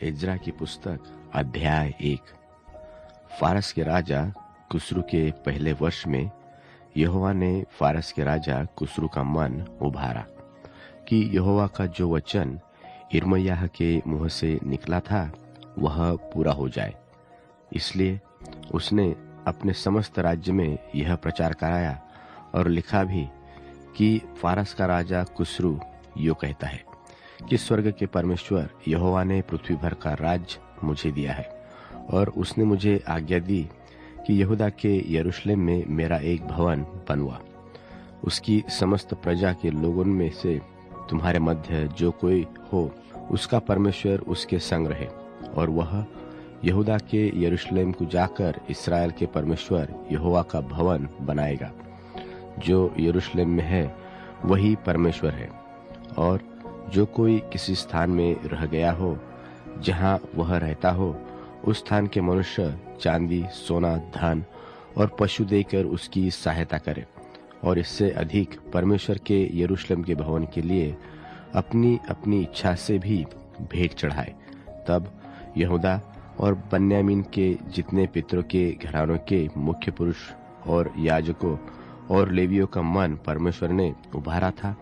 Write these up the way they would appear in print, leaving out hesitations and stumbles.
इज्रा की पुस्तक अध्याय 1। फारस के राजा कुस्रू के पहले वर्ष में यहोवा ने फारस के राजा कुस्रू का मन उभारा कि यहोवा का जो वचन यिर्मयाह के मुंह से निकला था वह पूरा हो जाए। इसलिए उसने अपने समस्त राज्य में यह प्रचार कराया और लिखा भी कि फारस का राजा कुस्रू यो कहता है कि स्वर्ग के परमेश्वर यहोवा ने पृथ्वी भर का राज्य मुझे दिया है, और उसने मुझे आज्ञा दी कि यहूदा के यरूशलेम में मेरा एक भवन बनवा। उसकी समस्त प्रजा के लोगों में से तुम्हारे मध्य जो कोई हो उसका परमेश्वर उसके संग रहे, और वह यहूदा के यरूशलेम को जाकर इस्राएल के परमेश्वर यहोवा का भवन बनाएगा। जो यरूशलेम में है वही परमेश्वर है। और जो कोई किसी स्थान में रह गया हो जहाँ वह रहता हो, उस स्थान के मनुष्य चांदी, सोना, धन और पशु देकर उसकी सहायता करे, और इससे अधिक परमेश्वर के यरूशलेम के भवन के लिए अपनी अपनी इच्छा से भी भेंट चढ़ाए। तब यहूदा और बन्यामीन के जितने पितरों के घरानों के मुख्य पुरुष और याजकों और लेवियों का मन परमेश्वर ने उभारा था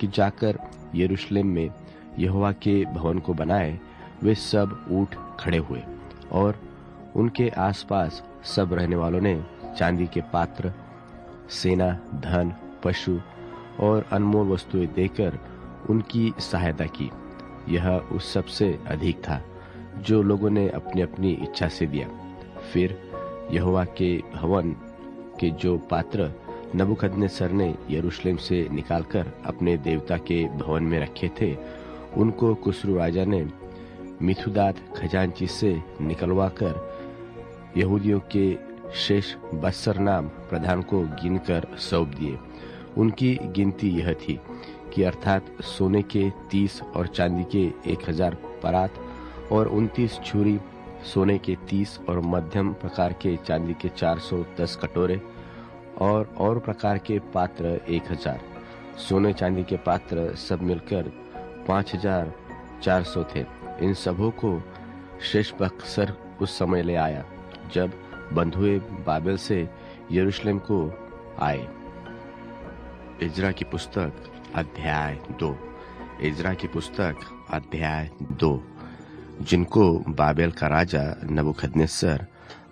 कि जाकर यरूशलेम में यहोवा के भवन को बनाए। वे सब उठ खड़े हुए, और उनके आसपास सब रहने वालों ने चांदी के पात्र, सेना, धन, पशु और अनमोल वस्तुएं देकर उनकी सहायता की। यह उस सबसे अधिक था जो लोगों ने अपनी अपनी इच्छा से दिया। फिर यहोवा के भवन के जो पात्र नबूकदनेस्सर ने यरूशलेम से निकालकर अपने देवता के भवन में रखे थे, उनको कुस्रू राजा ने मिथुदात खजांची से निकलवाकर यहूदियों के शेष बस्सर नाम प्रधान को गिनकर सौंप दिए। उनकी गिनती यह थी कि अर्थात सोने के 30 और चांदी के 1000 परात और 29 छुरी, सोने के 30 और मध्यम प्रकार के चांदी के 410 कटोरे और प्रकार के पात्र 1000। सोने चांदी के पात्र सब मिलकर 5400 थे। इन सबों को शेशबक्सर उस समय ले आया जब बंधुए बाबेल से यरूशलेम को आए। इज्रा की पुस्तक अध्याय 2। इज्रा की पुस्तक अध्याय 2। जिनको बाबेल का राजा नबूकदनेस्सर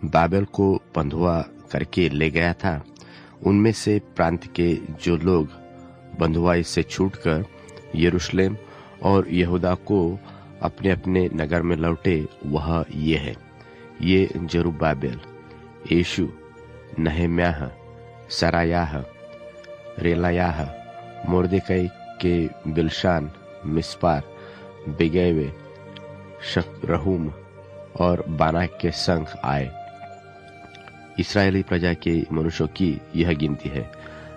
बाबेल को बंधुआ करके ले गया था, उनमें से प्रांत के जो लोग बंधुआई से छूटकर यरूशलेम और यहूदा को अपने अपने नगर में लौटे, वह ये है। ये जरुब्बाबेल, यीशु, नहम्याह, सरायाह, रेलायाह, मोर्देकै के बिलशान, मिस्पार, बिगैवे, शक्रहूम और बाना के संग आए। इस्राएली प्रजा के मनुष्यों की यह गिनती है,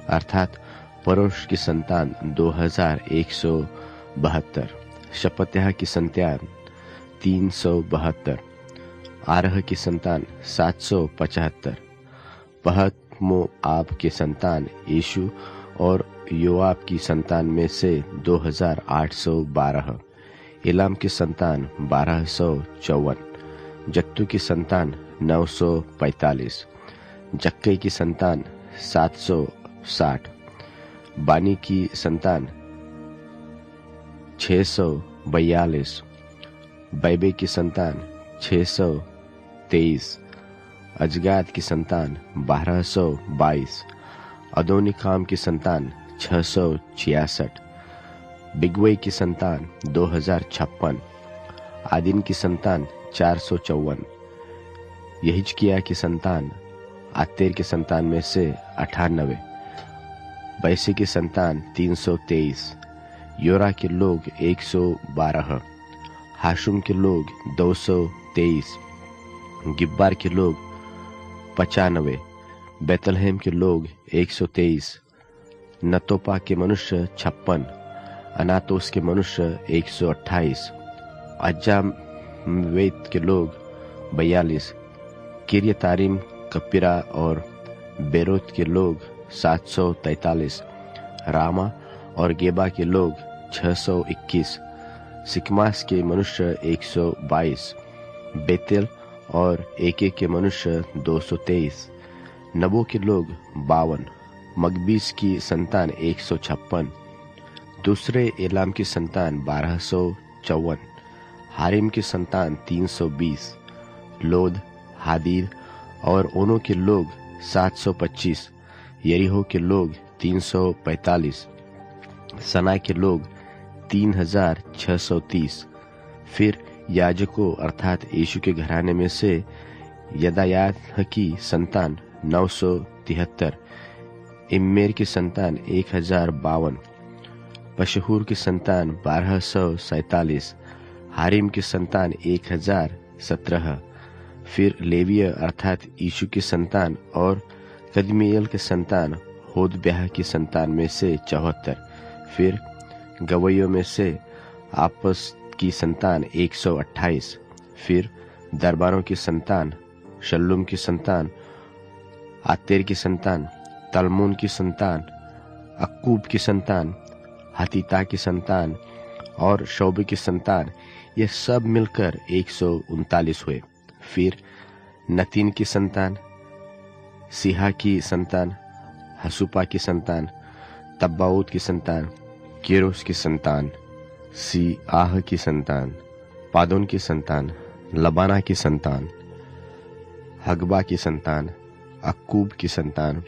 अर्थात परोश की संतान 2172, शपत्याह की संतान 372, आरह की संतान 775, पहत-मोआब के संतान यीशु और योआब की संतान में से 2812, एलाम की संतान 1254, जत्तू की संतान 945, जक्कै की संतान 760, बानी की संतान 642, बैबे की संतान 623, अजगाद की संतान 1222, अदोनिकाम की संतान 666, बिगवई की संतान 2056, आदिन की संतान 454, यहिजकिया की संतान आतेर की संतान में से 98, बैसी की संतान 323, योरा के लोग 112, हाशुम के लोग 223, गिब्बार के लोग 95, बैतलहम के लोग 123, नतोपा के मनुष्य 56, अनातोस के मनुष्य 128, अज्जावेत के लोग 42, किर्यतारिम, कपिरा और बेरोत के लोग 743, रामा और गेबा के लोग 621, सिकमास के मनुष्य 122, बेतेल और एके के मनुष्य 223, नबो के लोग 52, मगबीस की संतान 156, दूसरे एलाम की संतान 1254, हारिम की संतान 320, लोद, हादीद और ओनो के लोग 725, यरीहो के लोग 345, सना के लोग 3630। फिर याजकों अर्थात यीशु के घराने में से यदायाह की संतान 973, इम्मेर की संतान 1052, पशहूर की संतान 1247, हारिम की संतान 1017। फिर लेविय अर्थात यीशु की संतान और कदमिएल के संतान होदब्याह की संतान में से 74। फिर गवैयों में से आपस की संतान 128। फिर दरबारों की संतान शल्लुम की संतान, आतेर की संतान, तलमोन की संतान, अक्कूब की संतान, हतीता की संतान और शौबे की संतान, ये सब मिलकर 139 हुए। फिर नतीन की संतान, सिहा की संतान, हसुपा की संतान, तब्बाउत की संतान, केरोस की संतान, सी आह की संतान, पादोन की संतान, लबाना की संतान, हगबा की संतान, अक्कूब की संतान,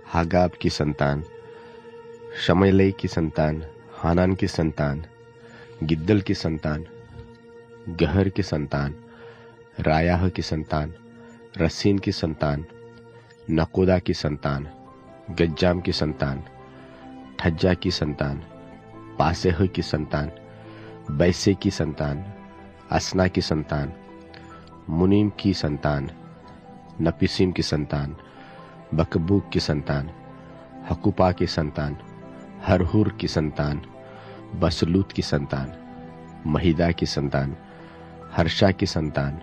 हागाब की संतान, शमयलै की संतान, हानान की संतान, गिद्दल की संतान, गहर की संतान, रायाह की संतान, रसीन की संतान, नकोदा की संतान, गज्जाम की संतान, ठज्जा की संतान, पासेह की संतान, बैसे की संतान, असना की संतान, मुनीम की संतान, नपिसीम की संतान, बकबूक की संतान, हकुपा की संतान, हरहुर की संतान, बसलूत की संतान, महिदा की संतान, हर्षा की संतान,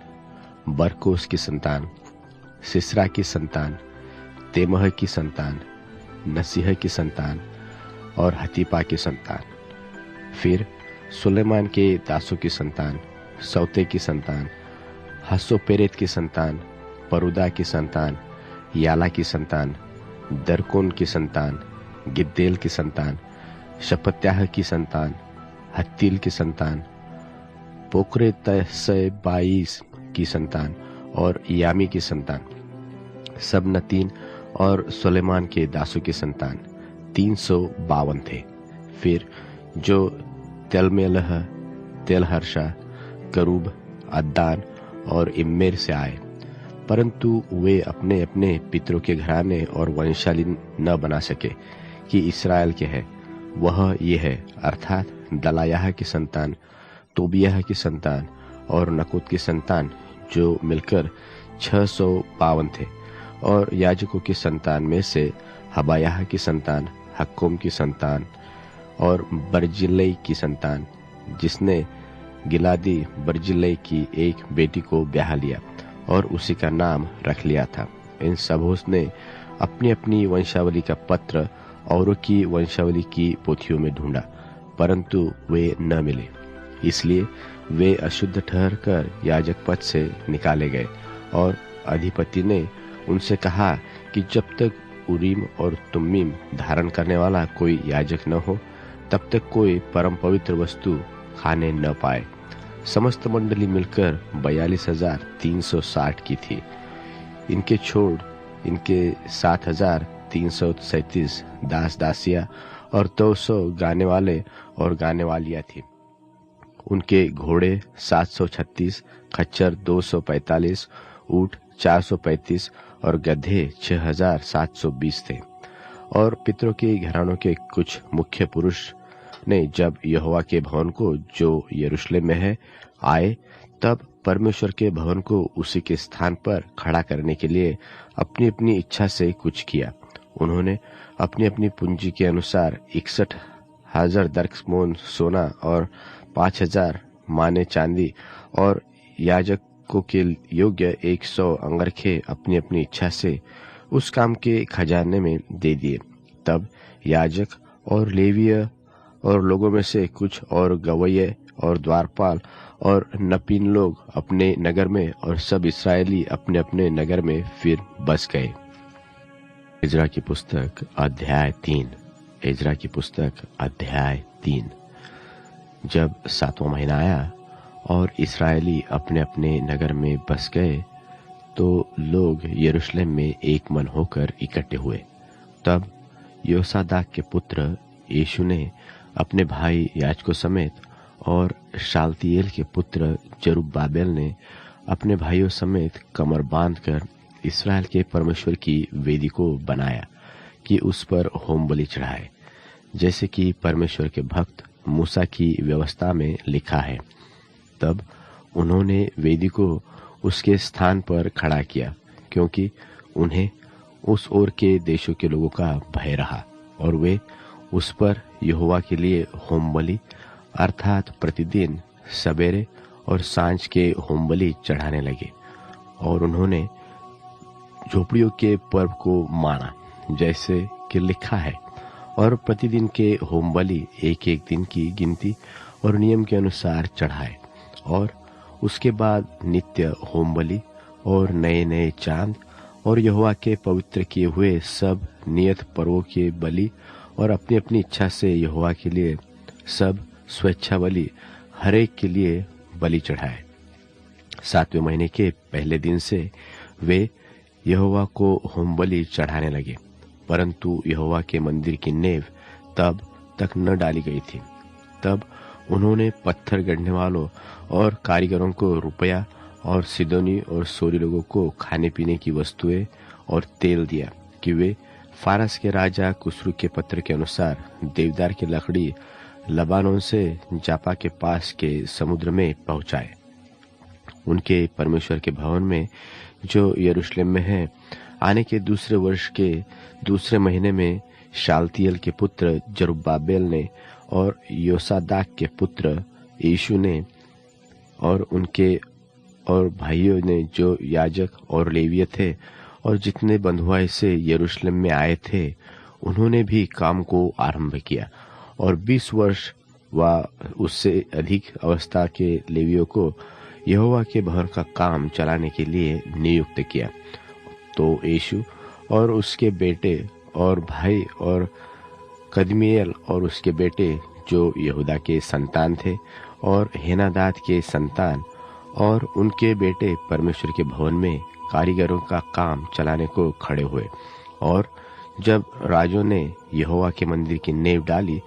बरकोस की संतान, सिसरा की संतान, तेमह की संतान, नसीह की संतान और हतीपा की संतान। फिर सुलेमान के दासों की संतान, सौते की संतान, हसोपेरेत की संतान, परुदा की संतान, याला की संतान, दरकोन की संतान, गिद्देल की संतान, शपत्याह की संतान, हत्तील की संतान, पोक्रेतसबाईस की संतान और यामी की संतान, सब नतीन और सुलेमान के दासों की संतान 352 थे। फिर जो तेलमेलह, तेलहर्षा, करूब, अद्दान और इम्मेर से आए, परंतु वे अपने अपने पितरों के घराने और वंशावली न बना सके कि इस्राएल के हैं। वह ये है अर्थात दलायाह की संतान, तोबियाह की संतान और नकोद की संतान, जो मिलकर 652 थे। और याजकों की संतान में से हबायाह की संतान, हक्कोम की संतान और बर्जिल्लै की संतान, जिसने गिलादी बर्जिल्लै की एक बेटी को ब्याह लिया और उसी का नाम रख लिया था। इन सबों ने अपनी अपनी वंशावली का पत्र औरों की वंशावली की पोथियों में ढूंढा, परंतु वे न मिले। इसलिए वे अशुद्ध ठहरकर याजक पद से निकाले गए। और अधिपति ने उनसे कहा कि जब तक उरीम और तुम्मीम धारण करने वाला कोई याजक न हो, तब तक कोई परम पवित्र वस्तु खाने न पाए। समस्त मंडली मिलकर 42,360 की थी। इनके छोड़ इनके 7,337 दास दासिया और 200 गाने वाले और गाने वालियां थी। उनके घोड़े 736, खच्चर 245, ऊँट 435 और गधे 6,720 थे। और पितरों के घरानों के कुछ मुख्य पुरुष ने जब यहोवा के भवन को, जो यरूशलेम में है, आए, तब परमेश्वर के भवन को उसी के स्थान पर खड़ा करने के लिए अपनी अपनी इच्छा से कुछ किया। उन्होंने अपनी अपनी पूंजी के अनुसार 61,000 दरकमोन सोना और 5,000 माने चांदी और याजकों के योग्य 100 अंगरखे अपनी अपनी इच्छा से उस काम के खजाने में दे दिए। तब याजक और लेवीय और लोगों में से कुछ और गवैये और द्वारपाल और नपीन लोग अपने नगर में और सब इस्राएली अपने अपने नगर में फिर बस गए। इजरा की पुस्तक अध्याय 3। इजरा की पुस्तक अध्याय 3। जब 7वां महीना आया और इस्राएली अपने अपने नगर में बस गए तो लोग यरूशलेम में एक मन होकर इकट्ठे हुए। तब योसादाक के पुत्र यीशु ने अपने भाई याजकों समेत और शालतिएल के पुत्र जरुब्बाबेल ने अपने भाइयों समेत कमर बांधकर इस्राएल के परमेश्वर की वेदी को बनाया कि उस पर होम बलि चढ़ाए, जैसे कि परमेश्वर के भक्त मूसा की व्यवस्था में लिखा है। तब उन्होंने वेदी को उसके स्थान पर खड़ा किया, क्योंकि उन्हें उस ओर के देशों के लोगों का भय रहा और वे उस पर यहोवा के लिए होम बलि अर्थात प्रतिदिन सवेरे और सांझ के होम बलि चढ़ाने लगे। और उन्होंने झोपड़ियों के पर्व को माना, जैसे कि लिखा है, और प्रतिदिन के होम बलि एक एक दिन की गिनती और नियम के अनुसार चढ़ाए। और उसके बाद नित्य होम बलि और नए नए चांद और यहोवा के पवित्र किए हुए सब नियत पर्वों के बलि और अपनी अपनी इच्छा से यहोवा के लिए सब स्वेच्छा बलि हर एक के लिए बलि चढ़ाए। 7वें महीने के पहले दिन से वे यहोवा को होम बलि चढ़ाने लगे, परंतु यहोवा के मंदिर की नेव तब तक न डाली गई थी। तब उन्होंने पत्थर गढ़ने वालों और कारीगरों को रुपया और सिदोनी और सोरी लोगों को खाने पीने की वस्तुएं और तेल दिया कि वे फारस के राजा कुस्रू के पत्र के अनुसार देवदार की लकड़ी लबानोन से जापा के पास के समुद्र में पहुंचाए। उनके परमेश्वर के भवन में जो यरूशलेम में है, आने के दूसरे वर्ष के दूसरे महीने में शालतिएल के पुत्र जरुब्बाबेल ने और योसादाक के पुत्र यीशु ने और उनके और भाइयों ने जो याजक और लेवीय थे और जितने बंधुआई से यरूशलेम में आए थे, उन्होंने भी काम को आरंभ किया। और 20 वर्ष व उससे अधिक अवस्था के लेवियों को यहोवा के भवन का काम चलाने के लिए नियुक्त किया। तो यीशु और उसके बेटे और भाई और कदमिएल और उसके बेटे जो यहूदा के संतान थे और हेनादाद के संतान और उनके बेटे परमेश्वर के भवन में कारीगरों का काम चलाने को खड़े हुए। और जब राजों ने यहोवा के मंदिर की नींव डाली,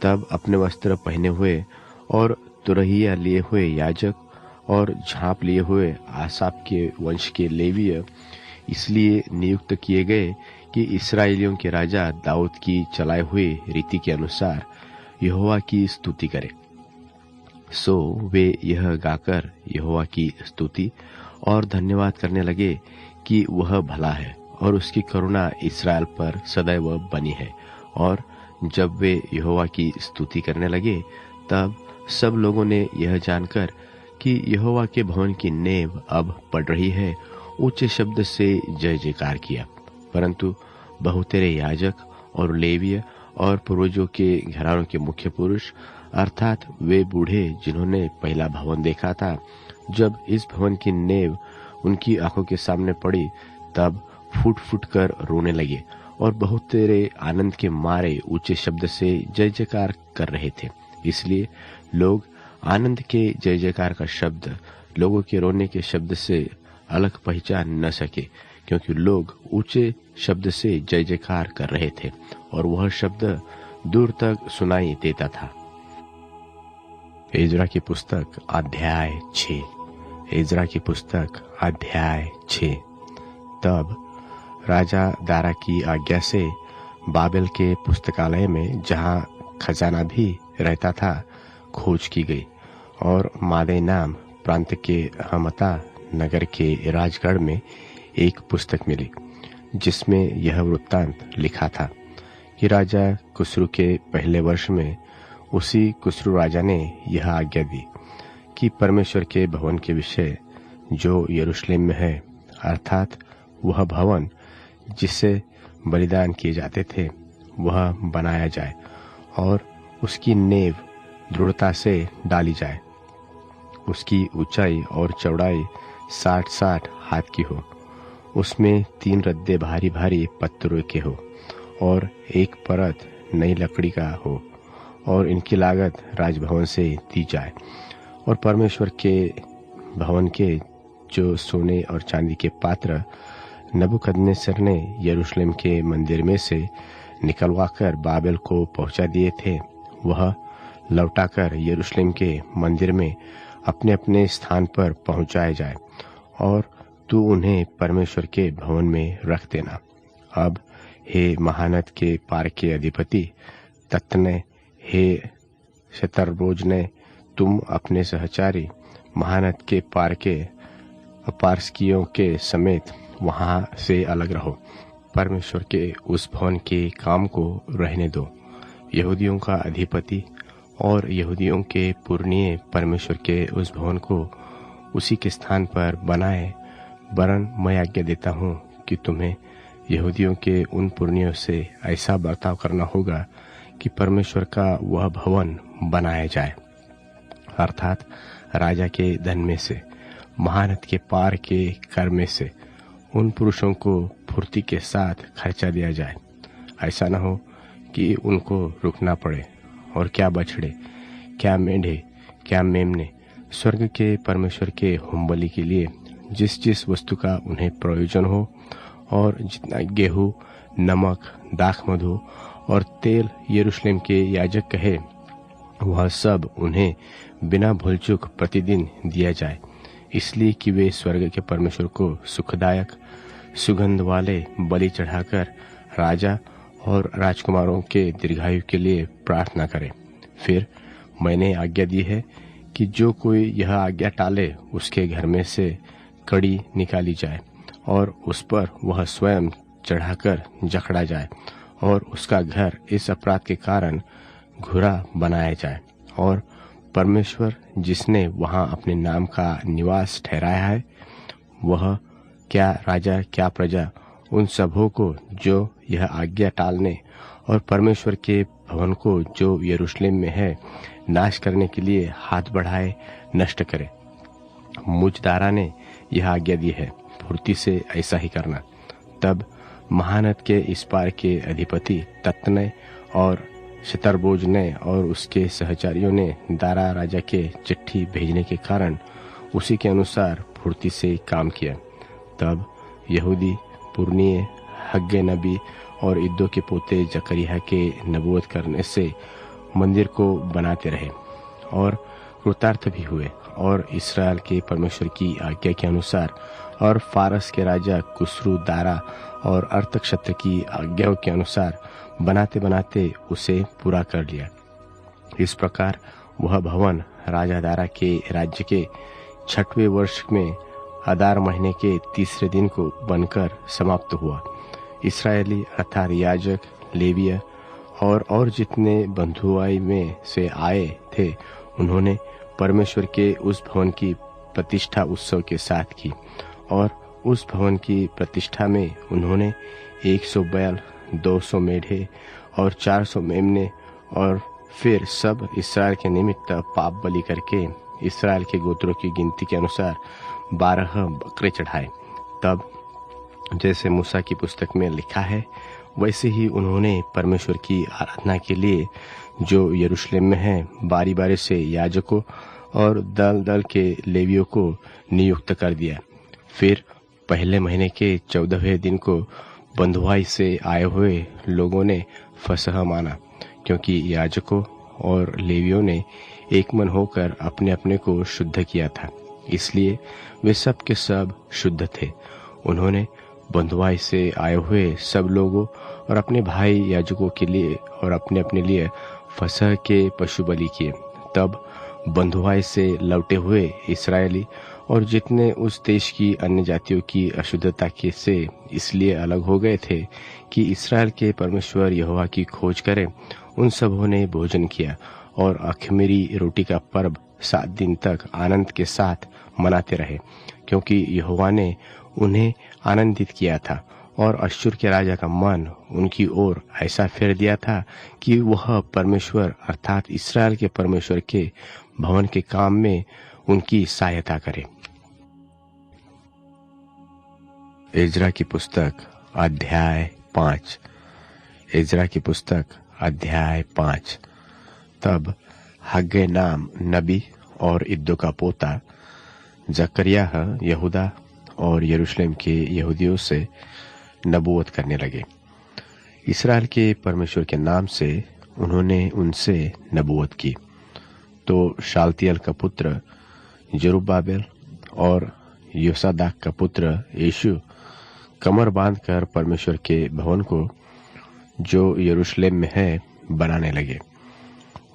तब अपने वस्त्र पहने हुए और तुरहिया लिए हुए याजक और झांप लिए हुए आसाप के वंश के लेवीय इसलिए नियुक्त किए गए कि इस्राएलियों के राजा दाऊद की चलाए हुए रीति के अनुसार यहोवा की स्तुति करें। सो वे यह गाकर यहोवा की स्तुति और धन्यवाद करने लगे कि वह भला है और उसकी करुणा इस्राएल पर सदैव बनी है। और जब वे यहोवा की स्तुति करने लगे, तब सब लोगों ने यह जानकर कि यहोवा के भवन की नींव अब पड़ रही है, ऊंचे शब्द से जय जयकार किया। परंतु बहुतेरे याजक और लेवीय और पूर्वजों के घरानों के मुख्य पुरुष अर्थात वे बूढ़े जिन्होंने पहला भवन देखा था, जब इस भवन की नींव उनकी आंखों के सामने पड़ी, तब फूट फूट कर रोने लगे और बहुत तेरे आनंद के मारे ऊंचे शब्द से जय जयकार कर रहे थे। इसलिए लोग आनंद के जय जयकार का शब्द लोगों के रोने के शब्द से अलग पहचान न सके, क्योंकि लोग ऊंचे शब्द से जय जयकार कर रहे थे और वह शब्द दूर तक सुनाई देता था। इजरा की पुस्तक अध्याय 6। इजरा की पुस्तक अध्याय 6। तब राजा दारा की आज्ञा से बाबेल के पुस्तकालय में, जहाँ खजाना भी रहता था, खोज की गई और मादे नाम प्रांत के हमता नगर के राजगढ़ में एक पुस्तक मिली, जिसमें यह वृत्तांत लिखा था कि राजा कुस्रू के पहले वर्ष में उसी कुस्रू राजा ने यह आज्ञा दी कि परमेश्वर के भवन के विषय जो यरूशलेम में है, अर्थात वह भवन जिससे बलिदान किए जाते थे, वह बनाया जाए और उसकी नींव दृढ़ता से डाली जाए। उसकी ऊंचाई और चौड़ाई 60-60 हाथ की हो। उसमें 3 रद्दे भारी भारी पत्थरों के हो और एक परत नई लकड़ी का हो, और इनकी लागत राजभवन से दी जाए। और परमेश्वर के भवन के जो सोने और चांदी के पात्र नबूकदनेस्सर ने यरूशलेम के मंदिर में से निकलवाकर बाबेल को पहुंचा दिए थे, वह लौटाकर यरूशलेम के मंदिर में अपने अपने स्थान पर पहुंचाए जाए, और तू उन्हें परमेश्वर के भवन में रख देना। अब हे महानद के पार के अधिपति तत्तने, हे शतरबोजने, तुम अपने सहचारी महानद के पार के अपारस्कियों के समेत वहां से अलग रहो। परमेश्वर के उस भवन के काम को रहने दो। यहूदियों का अधिपति और यहूदियों के पुरनिये परमेश्वर के उस भवन को उसी के स्थान पर बनाए, वरन मैं आज्ञा देता हूँ कि तुम्हें यहूदियों के उन पुरनियों से ऐसा बर्ताव करना होगा कि परमेश्वर का वह भवन बनाया जाए, अर्थात राजा के धन में से, महानद के पार के कर में से उन पुरुषों को फुर्ती के साथ खर्चा दिया जाए। ऐसा न हो कि उनको रुकना पड़े, और क्या बछड़े, क्या मेंढे, क्या मेमने स्वर्ग के परमेश्वर के होमबलि के लिए जिस जिस वस्तु का उन्हें प्रयोजन हो, और जितना गेहूं, नमक, दाख मधु और तेल यरूशलेम के याजक कहे, वह सब उन्हें बिना भूलचूक प्रतिदिन दिया जाए, इसलिए कि वे स्वर्ग के परमेश्वर को सुखदायक सुगंध वाले बलि चढ़ाकर राजा और राजकुमारों के दीर्घायु के लिए प्रार्थना करें। फिर मैंने आज्ञा दी है कि जो कोई यह आज्ञा टाले, उसके घर में से कड़ी निकाली जाए और उस पर वह स्वयं चढ़ाकर जकड़ा जाए, और उसका घर इस अपराध के कारण घुरा बनाया जाए। और परमेश्वर जिसने वहां अपने नाम का निवास ठहराया है, वह क्या राजा क्या प्रजा उन सबों को जो यह आज्ञा टालने और परमेश्वर के भवन को जो यरूशलेम में है नाश करने के लिए हाथ बढ़ाए नष्ट करे। मुझदारा ने यह आज्ञा दी है, फुर्ती से ऐसा ही करना। तब महानद के इस पार के अधिपति तत्तने और शतरबोजने और उसके सहचारियों ने दारा राजा के चिट्ठी भेजने के कारण उसी के अनुसार फुर्ती से काम किया। तब यहूदी पुरनिये हग्गे नबी और इद्दो के पोते जकरिया के नबूवत करने से मंदिर को बनाते रहे और कृतार्थ भी हुए, और इसराइल के परमेश्वर की आज्ञा के अनुसार और फारस के राजा कुस्रू दारा और अर्थक्षेत्र की आज्ञाओं के अनुसार बनाते बनाते उसे पूरा कर लिया। इस प्रकार वह भवन राजा दारा के राज्य के 6वें वर्ष में अदार महीने के 3 दिन को बनकर समाप्त हुआ। इसराइली अर्थात याजक, लेविय और जितने बंधुआई में से आए थे, उन्होंने परमेश्वर के उस भवन की प्रतिष्ठा उत्सव के साथ की, और उस भवन की प्रतिष्ठा में उन्होंने 100 बैल, 200 मेढ़े और 400 मेमने, और फिर सब इसराइल के निमित्त पाप बलि करके इसराइल के गोत्रों की गिनती के अनुसार 12 बकरे चढ़ाए। तब जैसे मूसा की पुस्तक में लिखा है, वैसे ही उन्होंने परमेश्वर की आराधना के लिए जो यरूशलेम में है बारी बारी से याजकों और दल दल के लेवियों को नियुक्त कर दिया। फिर पहले महीने के 14वें दिन को बंधुआई से आए हुए लोगों ने फसह माना, क्योंकि याजकों और लेवियों ने एक मन होकर अपने अपने को शुद्ध किया था, इसलिए वे सब के सब शुद्ध थे। उन्होंने बंधुआई से आए हुए सब लोगों और अपने भाई याजकों के लिए और अपने अपने लिए फसह के पशु बलि किए। तब बंधुआई से लौटे हुए इस्राएली और जितने उस देश की अन्य जातियों की अशुद्धता के से इसलिए अलग हो गए थे कि इस्राएल के परमेश्वर यहोवा की खोज करें, उन सबों ने भोजन किया और अख़मीरी रोटी का पर्व 7 दिन तक आनंद के साथ मनाते रहे, क्योंकि यहोवा ने उन्हें आनंदित किया था और अश्शूर के राजा का मन उनकी ओर ऐसा फेर दिया था कि वह परमेश्वर अर्थात इस्राएल के परमेश्वर के भवन के काम में उनकी सहायता करे। इज़रा की पुस्तक अध्याय 5। इज़रा की पुस्तक अध्याय 5। तब हग्गे नाम नबी और इद्दो का पोता जकरिया यहूदा और यरूशलेम के यहूदियों से नबूवत करने लगे। इस्राएल के परमेश्वर के नाम से उन्होंने उनसे नबूवत की। तो शालतियल का पुत्र जरुब्बाबेल और योसादाक का पुत्र यीशु कमर बांधकर परमेश्वर के भवन को जो यरूशलेम में है बनाने लगे,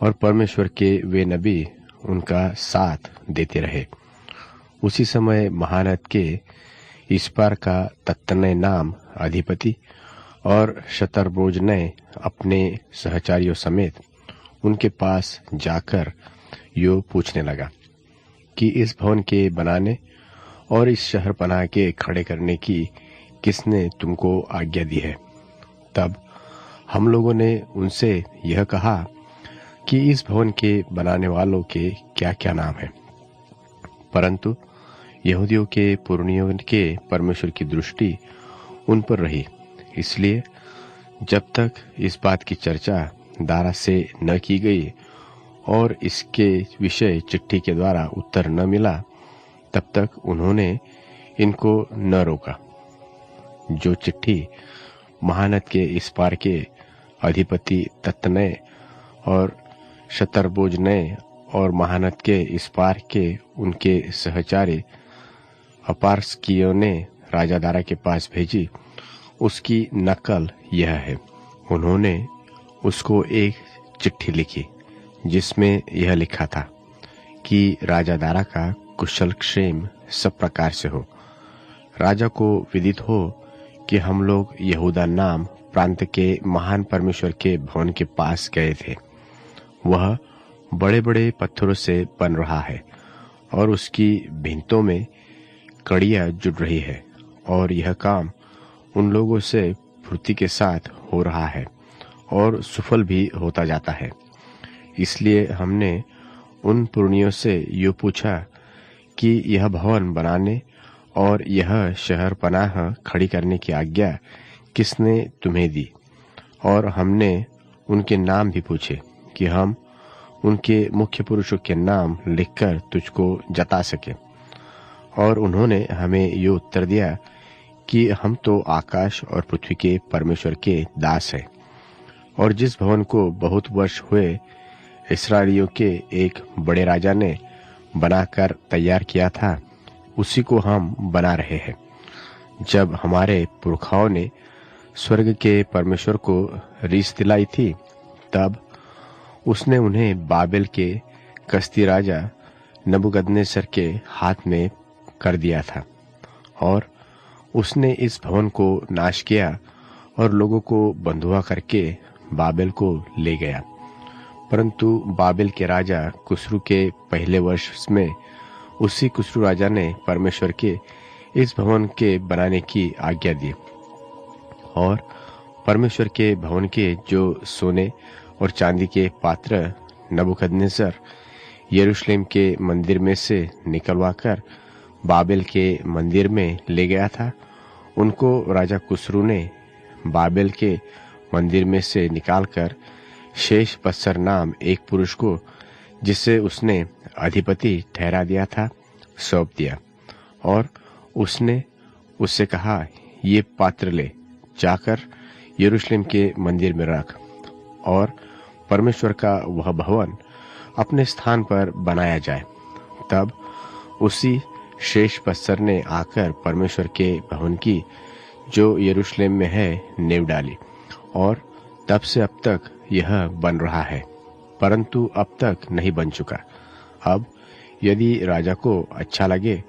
और परमेश्वर के वे नबी उनका साथ देते रहे। उसी समय महानद के इस्पार का तत्तनै नाम अधिपति और शतरबोज ने अपने सहचारियों समेत उनके पास जाकर यो पूछने लगा कि इस भवन के बनाने और इस शहर पनाह के खड़े करने की किसने तुमको आज्ञा दी है। तब हम लोगों ने उनसे यह कहा कि इस भवन के बनाने वालों के क्या क्या नाम है। परंतु यहूदियों के पुरनियों के परमेश्वर की दृष्टि उन पर रही, इसलिए जब तक इस बात की चर्चा दारा से न की गई और इसके विषय चिट्ठी के द्वारा उत्तर न मिला, तब तक उन्होंने इनको न रोका। जो चिट्ठी महानद के इस पार के अधिपति तत्तनै और शतरबोज ने और महानद के इस पार के उनके सहचारी अपारसकियों ने राजा दारा के पास भेजी, उसकी नकल यह है। उन्होंने उसको एक चिट्ठी लिखी जिसमें यह लिखा था कि राजा दारा का कुशल क्षेम सब प्रकार से हो। राजा को विदित हो कि हम लोग यहूदा नाम प्रांत के महान परमेश्वर के भवन के पास गए थे। वह बड़े बड़े पत्थरों से बन रहा है और उसकी भिंतों में कड़ियां जुड़ रही है, और यह काम उन लोगों से फुर्ती के साथ हो रहा है और सफल भी होता जाता है। इसलिए हमने उन पुरनियों से यो पूछा कि यह भवन बनाने और यह शहर पनाह खड़ी करने की आज्ञा किसने तुम्हें दी। और हमने उनके नाम भी पूछे कि हम उनके मुख्य पुरुषों के नाम लिखकर तुझको जता सके। और उन्होंने हमें ये उत्तर दिया कि हम तो आकाश और पृथ्वी के परमेश्वर के दास हैं, और जिस भवन को बहुत वर्ष हुए इस्राएलियों के एक बड़े राजा ने बनाकर तैयार किया था, उसी को हम बना रहे हैं। जब हमारे पुरखाओं ने स्वर्ग के परमेश्वर को रीस दिलाई थी, तब उसने उन्हें बाबेल के कसदी राजा नबूकदनेस्सर के हाथ में कर दिया था, और उसने इस भवन को नाश किया और लोगों को बंधुआ करके बाबेल को ले गया। परंतु बाबेल के राजा कुस्रू के पहले वर्ष में उसी कुस्रू राजा ने परमेश्वर के इस भवन के बनाने की आज्ञा दी, और परमेश्वर के भवन के जो सोने और चांदी के पात्र नबूकदनेस्सर यरूशलेम के मंदिर में से निकलवाकर बाबेल के मंदिर में ले गया था, उनको राजा कुस्रू ने बाबेल के मंदिर में से निकालकर शेष पत्सर नाम एक पुरुष को, जिसे उसने अधिपति ठहरा दिया था, सौंप दिया। और उसने उससे कहा, ये पात्र ले जाकर यरूशलेम के मंदिर में रख, और परमेश्वर का वह भवन अपने स्थान पर बनाया जाए। तब उसी शेष पत्सर ने आकर परमेश्वर के भवन की जो यरूशलेम में है नींव डाली, और तब से अब तक यह बन रहा है, परंतु अब तक नहीं बन चुका। अब यदि राजा को अच्छा लगे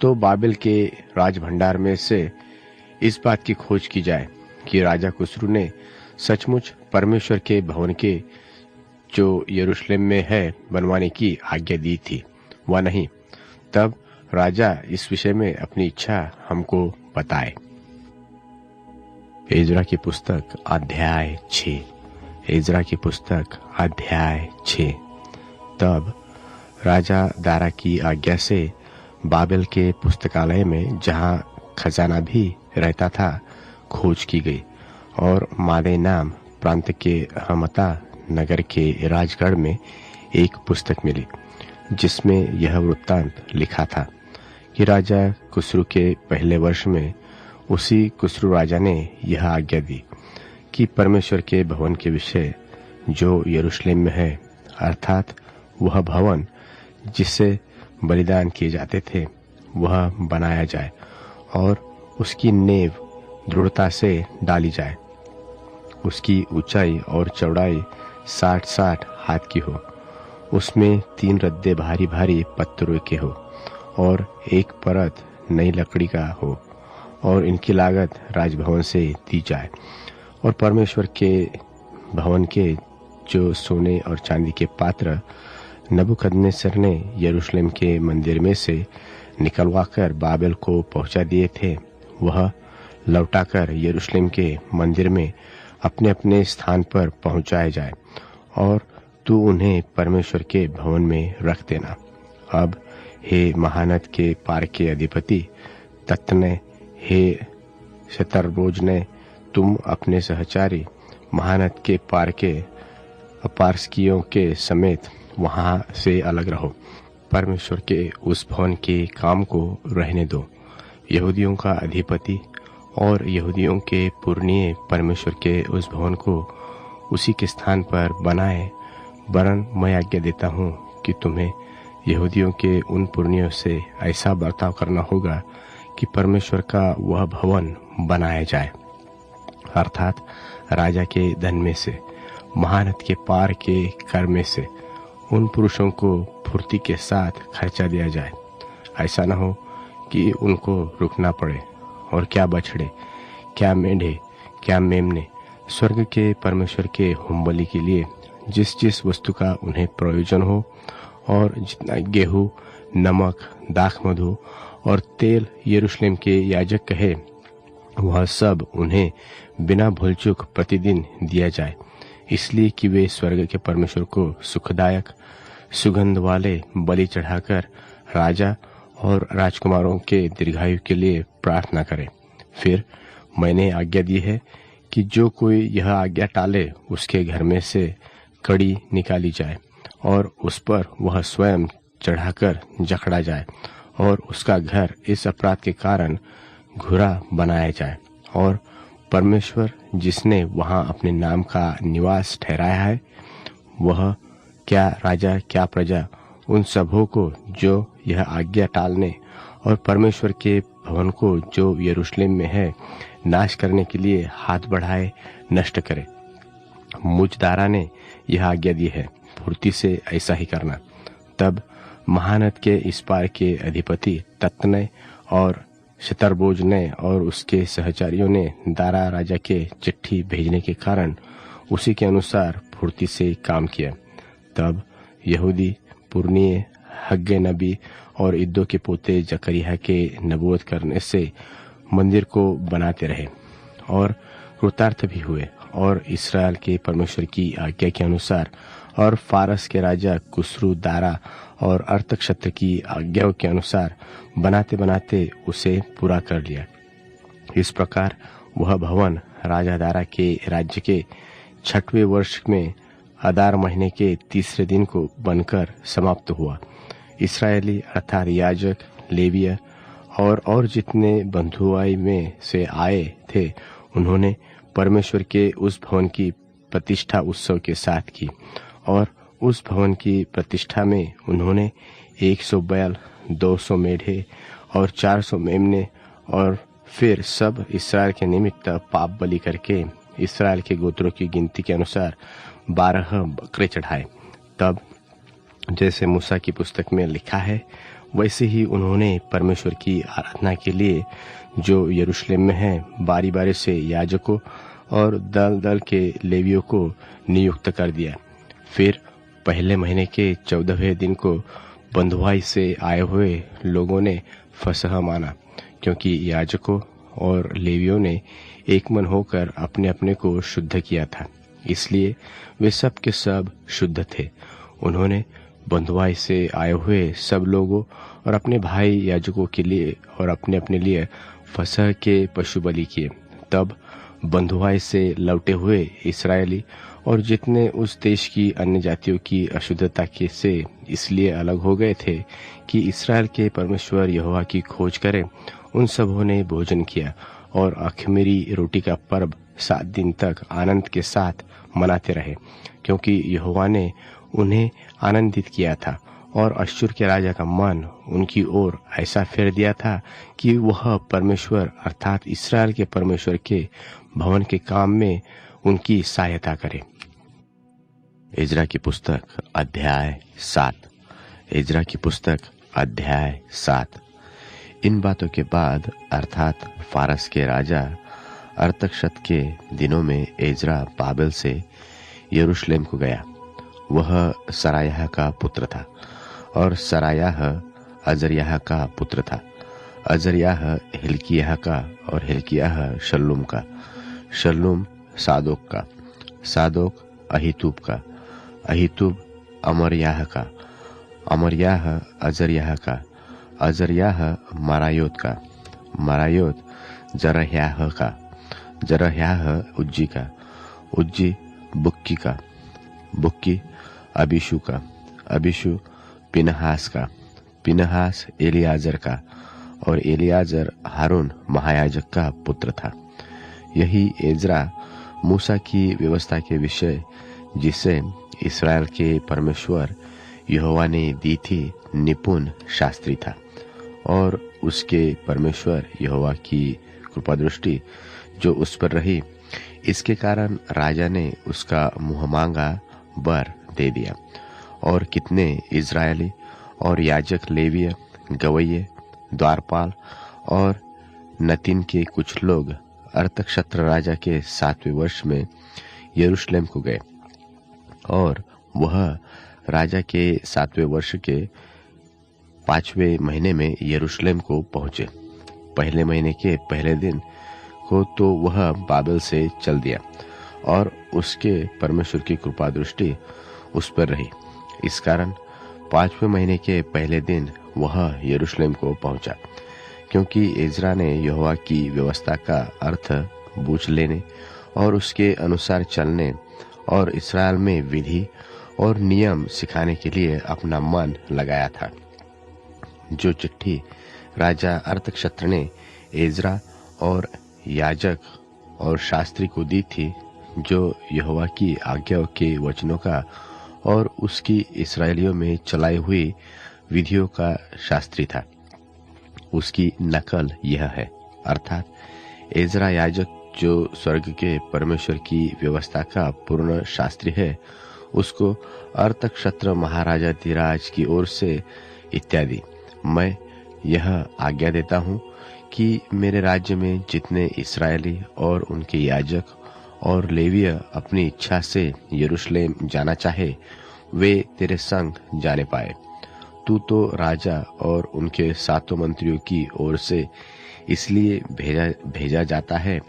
तो बाबेल के राजभंडार में से इस बात की खोज की जाए कि राजा कुस्रू ने सचमुच परमेश्वर के भवन के जो यरूशलेम में है बनवाने की आज्ञा दी थी व नहीं। तब राजा इस विषय में अपनी इच्छा हमको बताए। एजरा की पुस्तक अध्याय 6। एजरा की पुस्तक अध्याय 6। तब राजा दारा की आज्ञा से बाबेल के पुस्तकालय में, जहाँ खजाना भी रहता था, खोज की गई और मादे नाम प्रांत के हमता नगर के राजगढ़ में एक पुस्तक मिली, जिसमें यह वृत्तांत लिखा था कि राजा कुस्रू के पहले वर्ष में उसी कुस्रू राजा ने यह आज्ञा दी कि परमेश्वर के भवन के विषय जो यरूशलेम में है, अर्थात वह भवन जिससे बलिदान किए जाते थे, वह बनाया जाए और उसकी नींव दृढ़ता से डाली जाए। उसकी ऊंचाई और चौड़ाई 60-60 हाथ की हो, उसमें 3 रद्दे भारी भारी पत्थरों के हो और एक परत नई लकड़ी का हो, और इनकी लागत राजभवन से दी जाए। और परमेश्वर के भवन के जो सोने और चांदी के पात्र नबूकदनेस्सर ने यरूशलेम के मंदिर में से निकलवाकर बाबेल को पहुंचा दिए थे, वह लौटाकर यरूशलेम के मंदिर में अपने अपने स्थान पर पहुंचाए जाए, और तू उन्हें परमेश्वर के भवन में रख देना। अब हे महानद के पार के अधिपति तत्ने, हे शतरबोजने, तुम अपने सहचारी महानद के पार के अपारस्कियों के समेत वहां से अलग रहो। परमेश्वर के उस भवन के काम को रहने दो। यहूदियों का अधिपति और यहूदियों के पुरनिये परमेश्वर के उस भवन को उसी के स्थान पर बनाए, वरन मैं आज्ञा देता हूँ कि तुम्हें यहूदियों के उन पुरनियों से ऐसा बर्ताव करना होगा कि परमेश्वर का वह भवन बनाया जाए, अर्थात राजा के धन में से, महानद के पार के कर में से उन पुरुषों को फुर्ती के साथ खर्चा दिया जाए। ऐसा न हो कि उनको रुकना पड़े, और क्या बछड़े, क्या मेंढे, क्या मेमने स्वर्ग के परमेश्वर के होमबलि के लिए जिस जिस वस्तु का उन्हें प्रयोजन हो, और जितना गेहूं, नमक, दाख मधु और तेल यरूशलेम के याजक कहे, वह सब उन्हें बिना भूलचूक प्रतिदिन दिया जाए, इसलिए कि वे स्वर्ग के परमेश्वर को सुखदायक सुगंध वाले बलि चढ़ाकर राजा और राजकुमारों के दीर्घायु के लिए प्रार्थना करें। फिर मैंने आज्ञा दी है कि जो कोई यह आज्ञा टाले, उसके घर में से कड़ी निकाली जाए और उस पर वह स्वयं चढ़ाकर जकड़ा जाए, और उसका घर इस अपराध के कारण घुरा बनाया जाए। और परमेश्वर जिसने वहां अपने नाम का निवास ठहराया है, वह क्या राजा क्या प्रजा उन सबों को जो यह आज्ञा टालने और परमेश्वर के भवन को जो यरूशलेम में है नाश करने के लिए हाथ बढ़ाए नष्ट करे। मुझ दारा ने यह आज्ञा दी है, फुर्ती से ऐसा ही करना। तब महानद के इस पार के अधिपति तत्ने और शतरबोजने और उसके सहचारियों ने दारा राजा के चिट्ठी भेजने के कारण उसी के अनुसार फुर्ती से काम किया। तब यहूदी पुरनिये हग्गे नबी और इद्दो के पोते जकरिया के नबूवत करने से मंदिर को बनाते रहे और कृतार्थ भी हुए, और इस्राएल के परमेश्वर की आज्ञा के अनुसार और फारस के राजा कुस्रू दारा और अर्थक्षेत्र की आज्ञाओं के अनुसार बनाते बनाते उसे पूरा कर लिया। इस प्रकार वह भवन राजा दारा के राज्य के 6वें वर्ष में अदार महीने के 3 दिन को बनकर समाप्त हुआ। इस्राएली अर्थात याजक, लेविय और जितने बंधुआई में से आए थे, उन्होंने परमेश्वर के उस भवन की प्रतिष्ठा उत्सव के साथ की, और उस भवन की प्रतिष्ठा में उन्होंने 100 बैल, 200 मेढ़े और 400 मेमने, और फिर सब इसराइल के निमित्त पाप बलि करके इसराइल के गोत्रों की गिनती के अनुसार 12 बकरे चढ़ाए। तब जैसे मूसा की पुस्तक में लिखा है, वैसे ही उन्होंने परमेश्वर की आराधना के लिए जो यरूशलेम में है, बारी बारी से याजकों और दल दल के लेवियों को नियुक्त कर दिया। फिर पहले महीने के 14वें दिन को बंधुआई से आए हुए लोगों ने फसह माना, क्योंकि याजकों और लेवियों ने एक मन होकर अपने अपने को शुद्ध किया था, इसलिए वे सब के सब शुद्ध थे। उन्होंने बंधुआई से आए हुए सब लोगों और अपने भाई याजकों के लिए और अपने अपने लिए फसह के पशु बलि किए। तब बंधुआई से लौटे हुए इस्राएली और जितने उस देश की अन्य जातियों की अशुद्धता के से इसलिए अलग हो गए थे कि इस्राएल के परमेश्वर यहोवा की खोज करें, उन सबों ने भोजन किया और अख़मीरी रोटी का पर्व 7 दिन तक आनंद के साथ मनाते रहे, क्योंकि यहोवा ने उन्हें आनंदित किया था और अश्शूर के राजा का मन उनकी ओर ऐसा फेर दिया था कि वह परमेश्वर अर्थात इस्राएल के परमेश्वर के भवन के काम में उनकी सहायता करे। इज़रा की पुस्तक अध्याय 7। इज़रा की पुस्तक अध्याय 7। इन बातों के बाद अर्थात फारस के राजा अरतक्षत के दिनों में इज़रा बाबेल से यरूशलेम को गया। वह सरायाह का पुत्र था और सरायाह अजर्याह का पुत्र था। अजर्याह हिल्किय्याह का और हिल्किय्याह शल्लूम का, शल्लूम सादोक का, सादोक अहीतूब का, अहीतूब अमर्याह का, अमर्याह अजर्याह का, अजर्याह मरायोत का, मरायोत जरह्याह का, जरह्याह उज्जी का, उज्जी बुक्की का, बुक्की अबीशू का, अबीशू पिनहास का, पिनहास एलियाजर का और एलियाजर हारून महायाजक का पुत्र था। यही इज़रा मूसा की व्यवस्था के विषय जिसे इस्राएल के परमेश्वर यहोवा ने दी थी निपुण शास्त्री था। और उसके परमेश्वर यहोवा की कृपा दृष्टि जो उस पर रही, इसके कारण राजा ने उसका मुँह मांगा बर दे दिया। और कितने इज़राइली और याजक, लेवीय, गवैये, द्वारपाल और नतीन के कुछ लोग अरतक्षत्र राजा के 7वें वर्ष में यरूशलेम को गए और वह राजा के 7वें वर्ष के 5वें महीने में यरूशलेम को पहुंचे। पहले महीने के पहले दिन को तो वह बाबेल से चल दिया और उसके परमेश्वर की कृपा दृष्टि उस पर रही। इस कारण 5वें महीने के पहले दिन वह यरूशलेम को पहुंचा, क्योंकि इज़रा ने यहोवा की व्यवस्था का अर्थ बूझ लेने और उसके अनुसार चलने और इस्राएल में विधि और नियम सिखाने के लिए अपना मन लगाया था। जो चिट्ठी राजा अरतक्षत्र ने इज़रा और याजक और शास्त्री को दी थी, जो यहोवा की आज्ञाओं के वचनों का और उसकी इस्राएलियों में चलाई हुई विधियों का शास्त्री था, उसकी नकल यह है। अर्थात इज़रा याजक जो स्वर्ग के परमेश्वर की व्यवस्था का पूर्ण शास्त्री है, उसको अरतक्षत्र महाराजा धीराज की ओर से इत्यादि मैं यह आज्ञा देता हूँ कि मेरे राज्य में जितने इस्राएली और उनके याजक और लेवीय अपनी इच्छा से यरूशलेम जाना चाहे, वे तेरे संग जाने पाए। तू तो राजा और उनके 7 मंत्रियों की ओर से इसलिए भेजा जाता है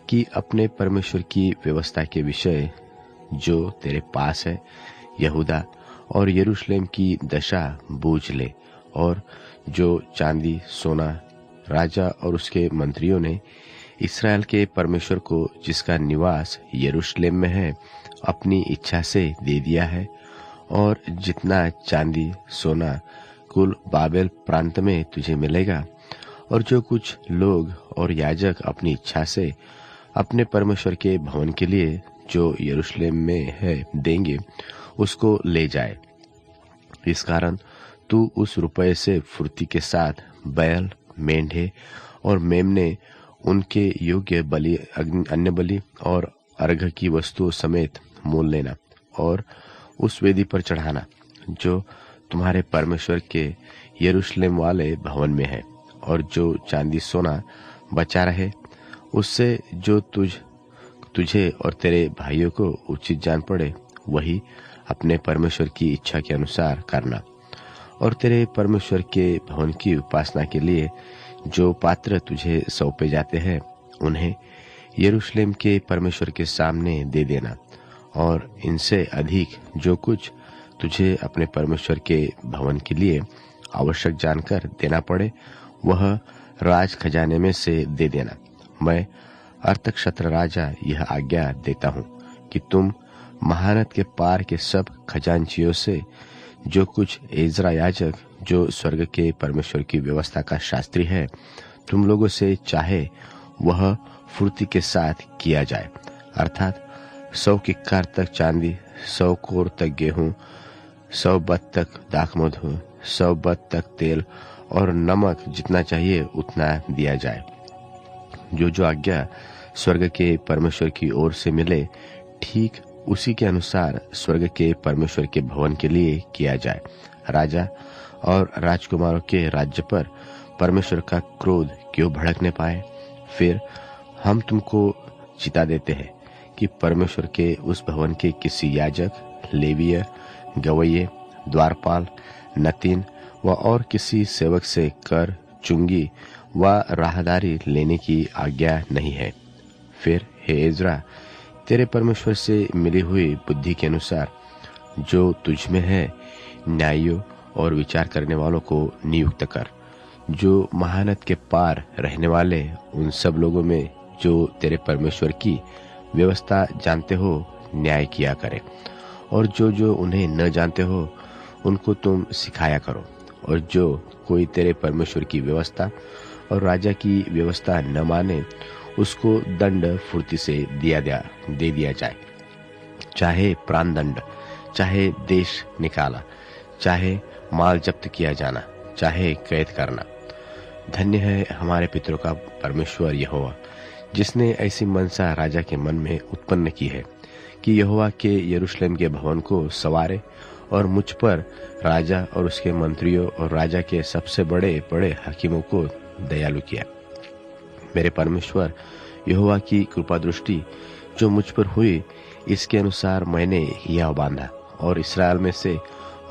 कि अपने परमेश्वर की व्यवस्था के विषय जो तेरे पास है, यहूदा और यरूशलेम की दशा बूझ ले, और जो चांदी सोना राजा और उसके मंत्रियों ने इस्राएल के परमेश्वर को, जिसका निवास यरूशलेम में है, अपनी इच्छा से दे दिया है, और जितना चांदी सोना कुल बाबेल प्रांत में तुझे मिलेगा, और जो कुछ लोग और याजक अपनी इच्छा से अपने परमेश्वर के भवन के लिए जो यरूशलेम में है देंगे, उसको ले जाए। इस कारण तू उस रुपये से फुर्ती के साथ बैल, मेंढे और मेमने, उनके योग्य बलि, अन्य बलि और अर्घ की वस्तुओं समेत मोल लेना और उस वेदी पर चढ़ाना जो तुम्हारे परमेश्वर के यरूशलेम वाले भवन में है। और जो चांदी सोना बचा रहे, उससे जो तुझे और तेरे भाइयों को उचित जान पड़े, वही अपने परमेश्वर की इच्छा के अनुसार करना। और तेरे परमेश्वर के भवन की उपासना के लिए जो पात्र तुझे सौंपे जाते हैं उन्हें यरूशलेम के परमेश्वर के सामने दे देना, और इनसे अधिक जो कुछ तुझे अपने परमेश्वर के भवन के लिए आवश्यक जानकर देना पड़े वह राज खजाने में से दे देना। मैं अर्थक्षेत्र राजा यह आज्ञा देता हूँ कि तुम महानद के पार के सब खजांचियों से जो कुछ एजरा याजक जो स्वर्ग के परमेश्वर की व्यवस्था का शास्त्री है तुम लोगों से चाहे वह फुर्ती के साथ किया जाए, अर्थात 100 किक्कार तक चांदी, 100 कोर तक गेहूं, 100 बत तक दाखमधु, 100 बत तक तेल और नमक जितना चाहिए उतना दिया जाए। जो आज्ञा स्वर्ग के परमेश्वर की ओर से मिले ठीक उसी के अनुसार स्वर्ग के परमेश्वर के भवन के लिए किया जाए। राजा और राजकुमारों के राज्य पर परमेश्वर का क्रोध क्यों भड़कने पाए? फिर हम तुमको चिता देते हैं कि परमेश्वर के उस भवन के किसी याजक, लेवीय, गवैये, द्वारपाल, नतीन व और किसी सेवक से कर, चुंगी व राहदारी लेने की आज्ञा नहीं है। फिर हे एजरा, तेरे परमेश्वर से मिली हुई बुद्धि के अनुसार जो तुझ में है न्यायियों और विचार करने वालों को नियुक्त कर, जो महानद के पार रहने वाले उन सब लोगों में जो तेरे परमेश्वर की व्यवस्था जानते हो न्याय किया करे, और जो उन्हें न जानते हो उनको तुम सिखाया करो। और जो कोई तेरे परमेश्वर की व्यवस्था और राजा की व्यवस्था न माने उसको दंड फुर्ती से दे दिया जाए, चाहे प्राण दंड, चाहे देश निकाला, चाहे माल जब्त किया जाना, चाहे कैद करना। धन्य है हमारे पितरों का परमेश्वर यहोवा, जिसने ऐसी मनसा राजा के मन में उत्पन्न की है कि यहोवा के यरूशलेम के भवन को सवारे, और मुझ पर राजा और उसके मंत्रियों और राजा के सबसे बड़े बड़े हाकिमों को दयालु किया। मेरे परमेश्वर यहोवा की कृपा दृष्टि जो मुझ पर हुई इसके अनुसार मैंने हियाव बांधा और इस्राएल में से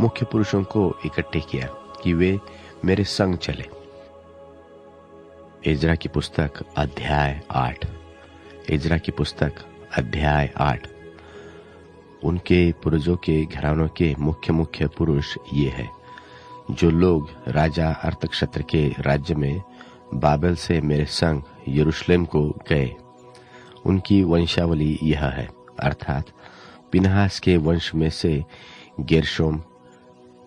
मुख्य पुरुषों को इकट्ठे किया कि वे मेरे संग चले। एजरा की पुस्तक अध्याय 8। एजरा की पुस्तक अध्याय 8। उनके पूर्वजों के घरानों के मुख्य पुरुष ये है जो लोग राजा अर्थक्षेत्र के राज्य में बाबेल से मेरे संग यरूशलेम को गए। उनकी वंशावली यह है, अर्थात पिनहास के वंश में से गेरशोम,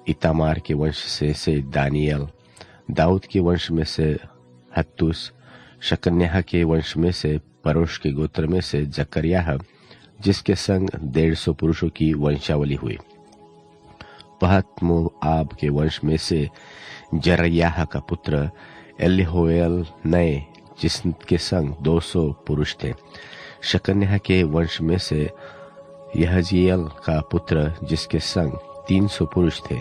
इतामार के वंश से दानियल, दाऊद के वंश में से हत्तुस, शकन्याह के वंश में से परोश के गोत्र में से जकरियाह, जिसके संग 150 पुरुषों की वंशावली हुई। पहत मोआब के वंश में से जरयाह का पुत्र एलिहोएल नए, जिसके संग 200 पुरुष थे। शकन्याह के वंश में से यहजीएल का पुत्र, जिसके संग 300 पुरुष थे।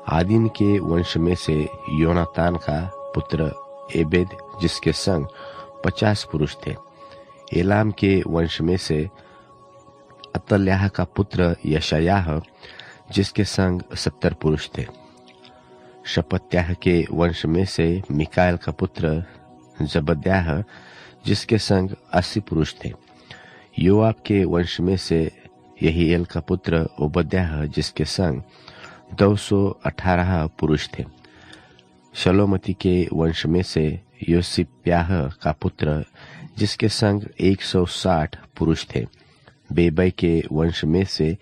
आदीन के वंश में से योनातान का पुत्र एबेद, जिसके संग 50 पुरुष थे। एलाम के वंश में से अतल्याह का पुत्र यशायाह, जिसके संग 70 पुरुष थे। शपत्याह के वंश में से मिकाएल का पुत्र जबद्याह, जिसके संग 80 पुरुष थे। योआब के वंश में से यहीएल का पुत्र ओबद्याह, जिसके संग 218 पुरुष थे। शलोमती के वंश में से योसिप्याह का पुत्र, जिसके संग 160 पुरुष थे। बेबै के वंश में से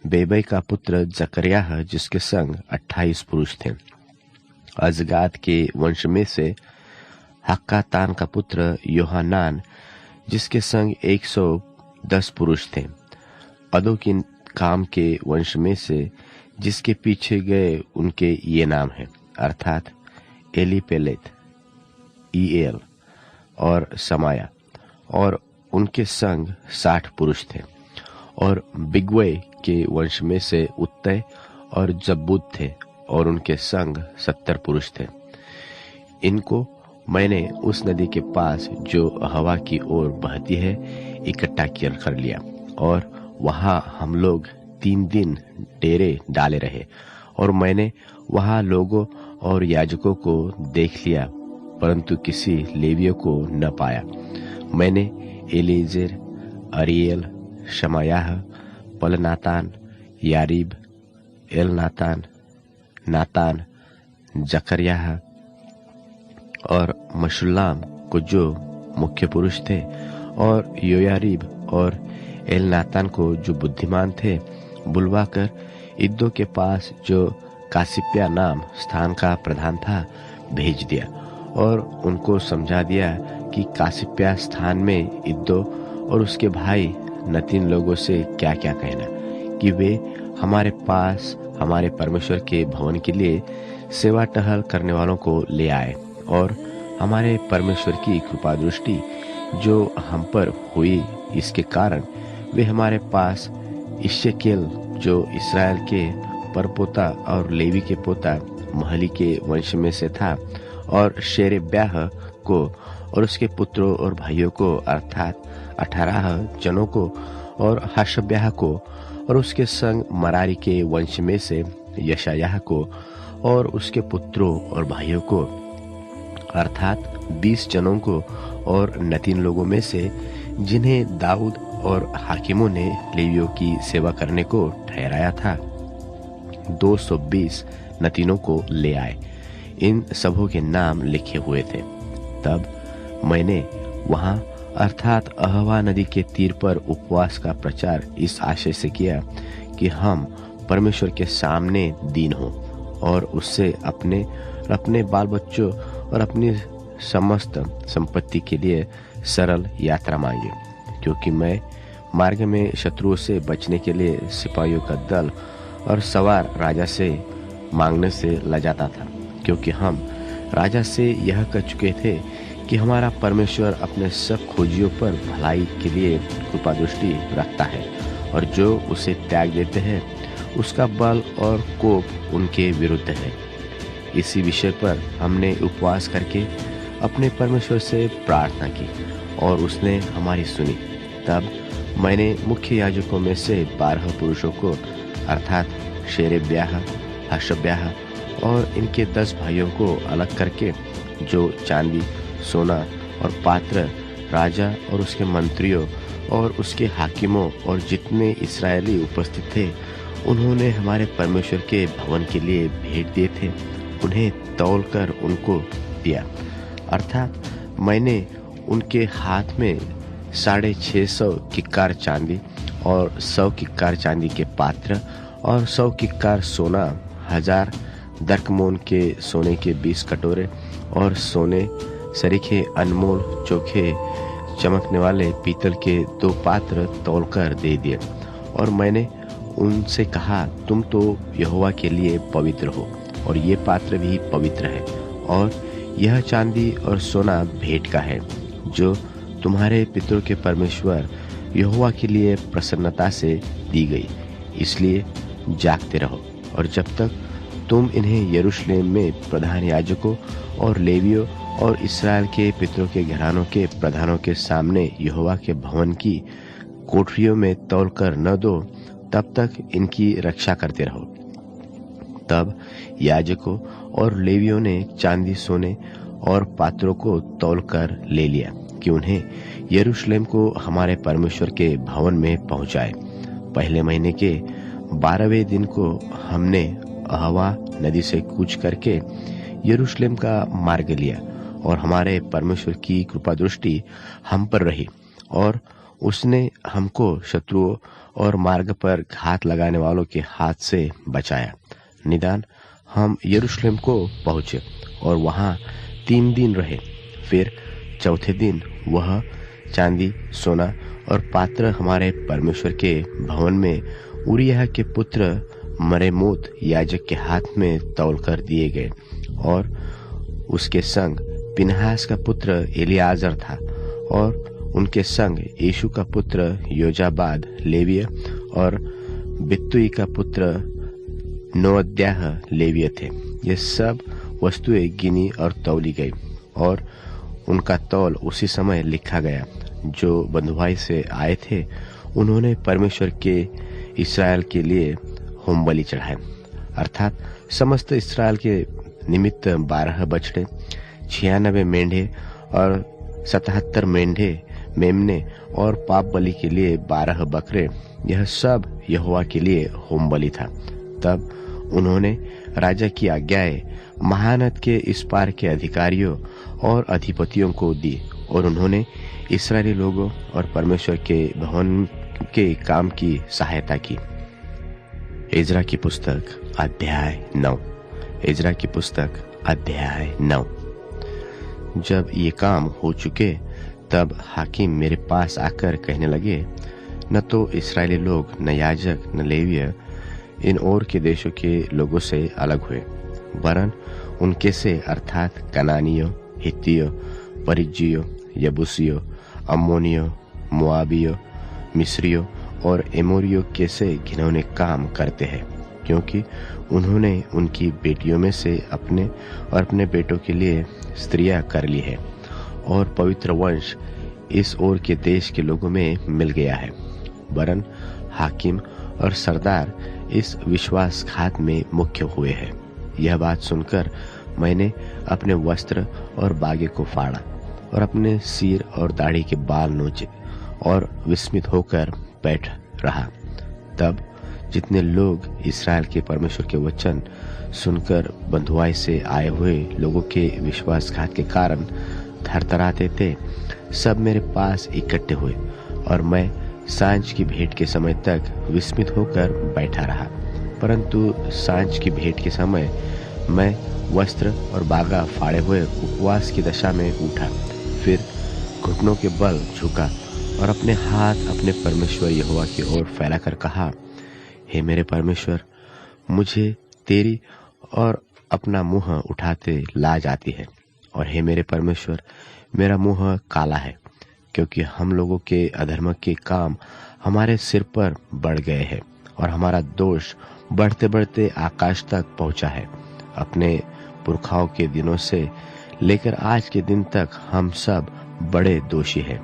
बेबै का पुत्र जकरियाह, जिसके संग 28 पुरुष थे। अजगाद के वंश में से हक्कातान का पुत्र योहानान, जिसके संग 110 पुरुष थे। अदो की काम के वंश में से जिसके पीछे गए उनके ये नाम हैं, अर्थात एलीपेलेत, ईएल और समाया, और उनके संग 60 पुरुष थे। और बिग्वै के वंश में से उत्तय और जब्बूद थे, और उनके संग 70 पुरुष थे। इनको मैंने उस नदी के पास जो हवा की ओर बहती है इकट्ठा कर लिया, और वहां हम लोग 3 दिन डेरे डाले रहे, और मैंने वहां लोगों और याजकों को देख लिया, परंतु किसी लेवियों को न पाया। मैंने एलीजेर, अरियल, शमायाह, पलनातान, यारीब, एलनातान, नातान, जकरियाह और मशुल्लाम को जो मुख्य पुरुष थे, और योयारीब और एलनातान को जो बुद्धिमान थे, बुलवाकर इद्दो के पास जो कासिप्या नाम स्थान का प्रधान था भेज दिया, और उनको समझा दिया कि कासिप्या स्थान में इद्दो और उसके भाई नतीन लोगों से क्या क्या कहना, कि वे हमारे पास हमारे परमेश्वर के भवन के लिए सेवा टहल करने वालों को ले आए, और हमारे परमेश्वर की कृपा दृष्टि जो हम पर हुई, इसके कारण वे हमारे पास इश्शेकेल जो इसराइल के परपोता और लेवी के पोता महली के वंश में से था, और शेरेब्याह को और उसके पुत्रों और भाइयों को अर्थात 18 जनों को, और हशब्याह को और उसके संग मरारी के वंश में से यशायाह को और उसके पुत्रों और भाइयों को अर्थात 20 जनों को, और नतीन लोगों में से जिन्हें दाऊद और हाकिमों ने लेवियों की सेवा करने को ठहराया था, 220 नतीनों को ले आए। इन सबों के नाम लिखे हुए थे। तब मैंने वहां अर्थात अहवा नदी के तीर पर उपवास का प्रचार इस आशय से किया कि हम परमेश्वर के सामने दीन हों, और उससे अपने बाल बच्चों और अपनी समस्त संपत्ति के लिए सरल यात्रा मांगे, क्योंकि मैं मार्ग में शत्रुओं से बचने के लिए सिपाहियों का दल और सवार राजा से मांगने से लजाता था, क्योंकि हम राजा से यह कह चुके थे कि हमारा परमेश्वर अपने सब खोजियों पर भलाई के लिए कृपा दृष्टि रखता है, और जो उसे त्याग देते हैं उसका बल और कोप उनके विरुद्ध है। इसी विषय पर हमने उपवास करके अपने परमेश्वर से प्रार्थना की, और उसने हमारी सुनी। तब मैंने मुख्य याजकों में से 12 पुरुषों को अर्थात शेरेब्याह, हशब्याह और इनके 10 भाइयों को अलग करके, जो चांदी, सोना और पात्र राजा और उसके मंत्रियों और उसके हाकिमों और जितने इस्राएली उपस्थित थे, उन्होंने हमारे परमेश्वर के भवन के लिए भेंट दिए थे, उन्हें तौलकर उनको दिया। अर्थात मैंने उनके हाथ में 650 किक्कार चांदी और 100 किक्कार चांदी के पात्र और 100 किक्कार सोना, 1000 दरकमोन के सोने के 20 कटोरे और सोने सरीखे अनमोल चोखे चमकने वाले पीतल के 2 पात्र तौलकर दे दिए। और मैंने उनसे कहा, तुम तो यहोवा के लिए पवित्र हो, और ये पात्र भी पवित्र है, और यह चांदी और सोना भेंट का है, जो तुम्हारे पितरों के परमेश्वर यहोवा के लिए प्रसन्नता से दी गई। इसलिए जागते रहो, और जब तक तुम इन्हें यरूशलेम में प्रधान याजकों और लेवियों और इस्राएल के पितरों के घरानों के प्रधानों के सामने यहोवा के भवन की कोठरियों में तौलकर न दो, तब तक इनकी रक्षा करते रहो। तब याजकों और लेवियों ने चांदी, सोने और पात्रों को तौलकर ले लिया कि उन्हें यरूशलेम को हमारे परमेश्वर के भवन में पहुंचाए। पहले महीने के 12वें दिन को हमने अहवा नदी से कूच करके यरूशलेम का मार्ग लिया, और हमारे परमेश्वर की कृपा दृष्टि हम पर रही, और उसने हमको शत्रुओं और मार्ग पर घात लगाने वालों के हाथ से बचाया। निदान हम यरूशलेम को पहुंचे और वहां 3 दिन रहे। फिर चौथे दिन वह चांदी, सोना और पात्र हमारे परमेश्वर के भवन में उरिय्याह के पुत्र मरेमोत याजक के हाथ में तौलकर दिए गए, और उसके संग पिनहास का पुत्र एलियाजर था, और उनके संग यीशु का पुत्र योजाबाद लेवीय और बित्तुई का पुत्र नोअद्याह लेवीय थे। ये सब वस्तुएं गिनी और तौली गई, और उनका तौल उसी समय लिखा गया। जो बंधुआई से आए थे, उन्होंने परमेश्वर के इस्राएल के लिए होमबलि चढ़ाए। अर्थात समस्त इस्राएल के निमित्त 12 बछड़े, 96 मेंढे और 77 मेमने और पाप बलि के लिए 12 बकरे, यह सब यहोवा के लिए होम बलि था। तब उन्होंने राजा की आज्ञाएं महानद के इस पार के अधिकारियों और अधिपतियों को दी और उन्होंने इस्राएली लोगों और परमेश्वर के भवन के काम की सहायता की। इज़रा की पुस्तक अध्याय 9। इज़रा की पुस्तक अध्याय 9। जब ये काम हो चुके तब हाकिम मेरे पास आकर कहने लगे, न तो इस्राएली लोग, न याजक, न लेवीय इन और के देशों के लोगों से अलग हुए, वरन उनके से अर्थात कनानियों, हित्तियों, परिज्जियों, यबूसियों, अम्मोनियों, मोआबियों, मिस्रियों और एमोरियों के से घिनौने काम करते हैं, क्योंकि उन्होंने उनकी बेटियों में से अपने और अपने बेटों के लिए स्त्रियां कर ली है और पवित्र वंश इस ओर के देश के लोगों में मिल गया है। वरन हाकिम और सरदार इस विश्वासघात में मुख्य हुए हैं। यह बात सुनकर मैंने अपने वस्त्र और बागे को फाड़ा और अपने सिर और दाढ़ी के बाल नोचे और विस्मित होकर बैठ रहा। तब जितने लोग इस्राएल के परमेश्वर के वचन सुनकर बंधुआई से आए हुए लोगों के विश्वासघात के कारण थरथराते थे, सब मेरे पास इकट्ठे हुए और मैं सांझ की भेंट के समय तक विस्मित होकर बैठा रहा। परंतु सांझ की भेंट के समय मैं वस्त्र और बागा फाड़े हुए उपवास की दशा में उठा, फिर घुटनों के बल झुका और अपने हाथ अपने परमेश्वर यहोवा की ओर फैलाकर कहा, हे मेरे परमेश्वर, मुझे तेरी और अपना मुंह उठाते लाज आती है, और हे मेरे परमेश्वर, मेरा मुंह काला है, क्योंकि हम लोगों के अधर्म के काम हमारे सिर पर बढ़ गए हैं और हमारा दोष बढ़ते बढ़ते आकाश तक पहुंचा है। अपने पुरखाओं के दिनों से लेकर आज के दिन तक हम सब बड़े दोषी हैं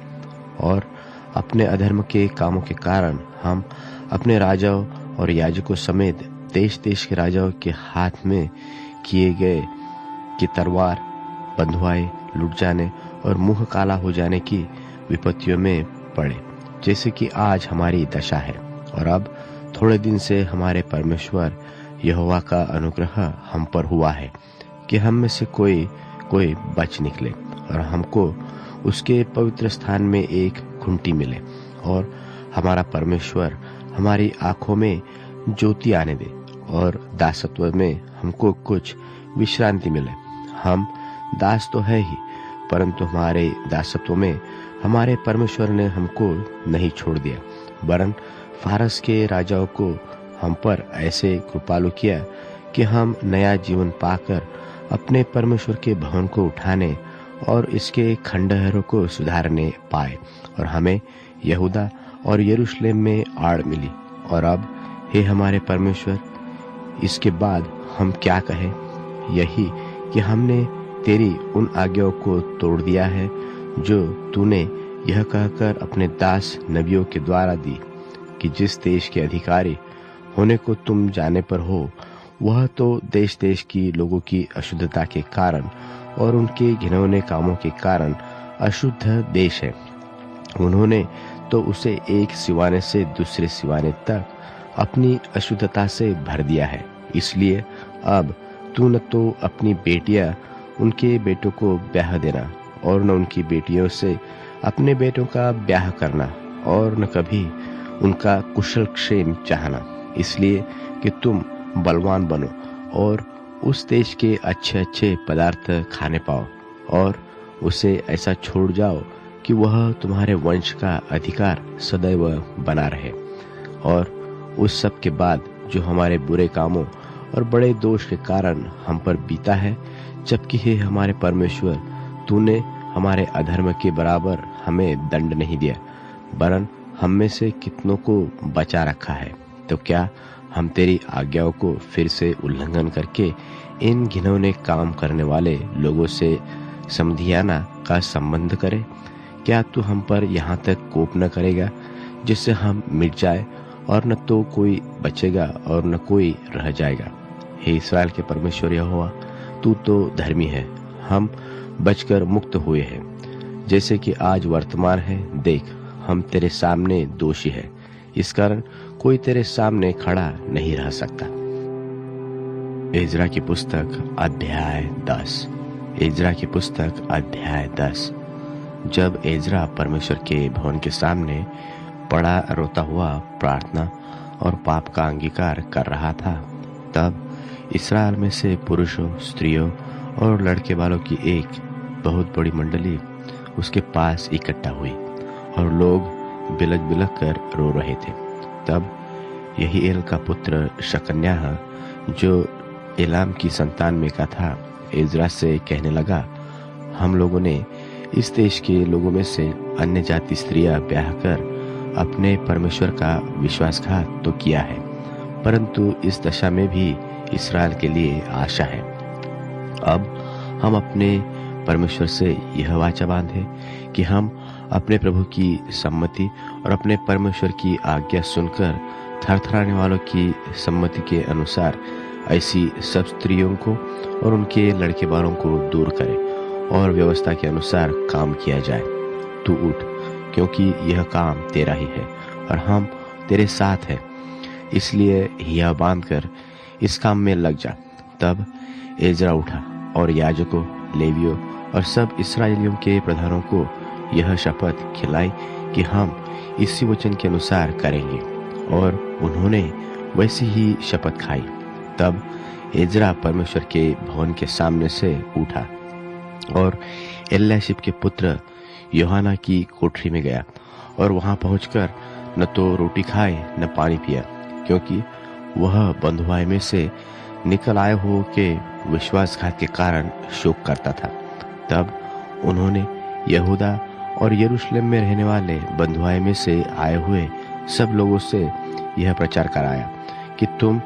और अपने अधर्म के कामों के कारण हम अपने राजाओं और याजकों समेत देश देश के राजाओं के हाथ में किए गए कि तलवार, बंधुआई, लुट जाने और मुंह काला हो जाने की विपत्तियों में पड़े, जैसे कि आज हमारी दशा है। और अब थोड़े दिन से हमारे परमेश्वर यहोवा का अनुग्रह हम पर हुआ है कि हम में से कोई बच निकले और हमको उसके पवित्र स्थान में एक खूंटी मिले और हमारा परमेश्वर हमारी आंखों में ज्योति आने दे और दासत्व में हमको कुछ विश्रांति मिले। हम दास तो है ही, परंतु हमारे दासत्व में हमारे परमेश्वर ने हमको नहीं छोड़ दिया, वरन फारस के राजाओं को हम पर ऐसे कृपालु किया कि हम नया जीवन पाकर अपने परमेश्वर के भवन को उठाने और इसके खंडहरों को सुधारने पाए, और हमें यहूदा और यरूशलेम में आड़ मिली। और अब हे हमारे परमेश्वर, इसके बाद हम क्या कहें? यही कि हमने तेरी उन आज्ञाओं को तोड़ दिया है जो तूने यह कहकर अपने दास नबियों के द्वारा दी कि जिस देश के अधिकारी होने को तुम जाने पर हो, वह तो देश देश की लोगों की अशुद्धता के कारण और उनके घिनौने कामों के कारण अशुद्ध देश है। उन्होंने तो उसे एक सिवाने से दूसरे सिवाने तक अपनी अशुद्धता से भर दिया है। इसलिए अब तू न तो अपनी बेटियां उनके बेटों को ब्याह देना और न उनकी बेटियों से अपने बेटों का ब्याह करना और न कभी उनका कुशल क्षेम चाहना, इसलिए कि तुम बलवान बनो और उस देश के अच्छे अच्छे पदार्थ खाने पाओ और उसे ऐसा छोड़ जाओ कि वह तुम्हारे वंश का अधिकार सदैव बना रहे। और उस सब के बाद जो हमारे बुरे कामों और बड़े दोष के कारण हम पर बीता है, जबकि हे हमारे परमेश्वर, तूने हमारे अधर्म के बराबर हमें दंड नहीं दिया, वरन हम में से कितनों को बचा रखा है, तो क्या हम तेरी आज्ञाओं को फिर से उल्लंघन करके इन घिनौने काम करने वाले लोगों से समधियाना का संबंध करें? क्या तू हम पर यहाँ तक कोप न करेगा जिससे हम मिट जाए और न तो कोई बचेगा और न कोई रह जाएगा? हे इस्राएल के परमेश्वर यहोवा, तू तो धर्मी है, हम बचकर मुक्त हुए हैं। जैसे कि आज वर्तमान है, देख हम तेरे सामने दोषी है, इस कारण कोई तेरे सामने खड़ा नहीं रह सकता। एजरा की पुस्तक अध्याय 10। एजरा की पुस्तक अध्याय 10। जब एजरा परमेश्वर के भवन के सामने पड़ा रोता हुआ प्रार्थना और पाप का अंगीकार कर रहा था, तब इस्राएल में से पुरुषों, स्त्रियों और लड़के वालों की एक बहुत बड़ी मंडली उसके पास इकट्ठा हुई और लोग बिलख बिलख कर रो रहे थे। तब यहीएल का पुत्र शकन्याह, जो एलाम की संतान में का था, एजरा से कहने लगा, हम लोगों ने इस देश के लोगों में से अन्य जाति स्त्रियां ब्याह कर अपने परमेश्वर का विश्वासघात तो किया है, परंतु इस दशा में भी इस्राएल के लिए आशा है। अब हम अपने परमेश्वर से यह वाचा बांधे कि हम अपने प्रभु की सम्मति और अपने परमेश्वर की आज्ञा सुनकर थरथराने वालों की सम्मति के अनुसार ऐसी सब स्त्रियों को और उनके लड़के वालों को दूर करें और व्यवस्था के अनुसार काम किया जाए। तू उठ, क्योंकि यह काम तेरा ही है और हम तेरे साथ हैं, इसलिए यह बांध कर इस काम में लग जा। तब एजरा उठा और याजकों, लेवियों और सब इस्राएलियों के प्रधानों को यह शपथ खिलाई कि हम इसी वचन के अनुसार करेंगे, और उन्होंने वैसी ही शपथ खाई। तब एजरा परमेश्वर के भवन के सामने से उठा और एल्याशिब के पुत्र योहाना की कोठरी में गया और वहां पहुंचकर न तो रोटी खाए न पानी पिया, क्योंकि वह बंधुआई में से निकल आए हो के विश्वासघात के कारण शोक करता था। तब उन्होंने यहूदा और यरूशलेम में रहने वाले बंधुआई में से आए हुए सब लोगों से यह प्रचार कराया कि तुम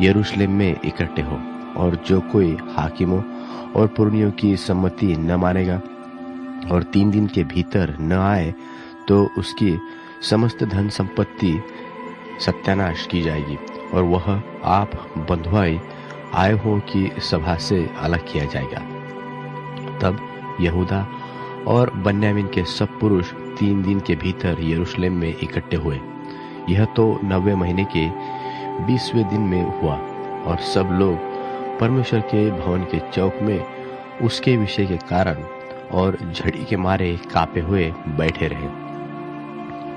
यरूशलेम में इकट्ठे हो, और जो कोई हाकिमों और पुरनियों की सम्मति न मानेगा और 3 दिन के भीतर न आए, तो उसकी समस्त धन संपत्ति सत्यानाश की जाएगी और वह आप बंधुआई आए हो की सभा से अलग किया जाएगा। तब यहूदा और बन्यामीन के सब पुरुष 3 दिन के भीतर यरूशलेम में इकट्ठे हुए। यह तो 9वें महीने के 20वें दिन में हुआ, और सब लोग परमेश्वर के भवन के चौक में उसके विषय के कारण और झड़ी के मारे कांपे हुए बैठे रहे।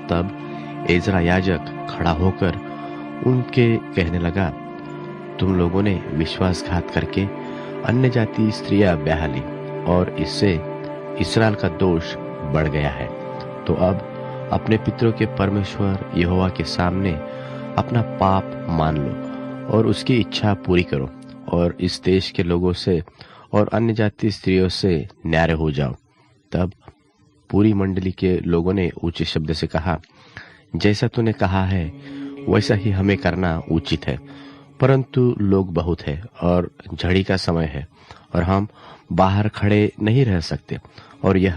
तब एजरा याजक खड़ा होकर उनके कहने लगा, तुम लोगों ने विश्वासघात करके अन्य जाति स्त्रियां ब्याह ली और इससे इस्राएल का दोष बढ़ गया है। तो अब अपने पितरों के परमेश्वर यहोवा के सामने अपना पाप मान लो और उसकी इच्छा पूरी करो और इस देश के लोगों से और अन्य जाति स्त्रियों से न्यारे हो जाओ। तब पूरी मंडली के लोगों ने ऊंचे शब्द से कहा, जैसा तूने कहा है वैसा ही हमें करना उचित है, परंतु लोग बहुत है और झड़ी का समय है और हम बाहर खड़े नहीं रह सकते, और यह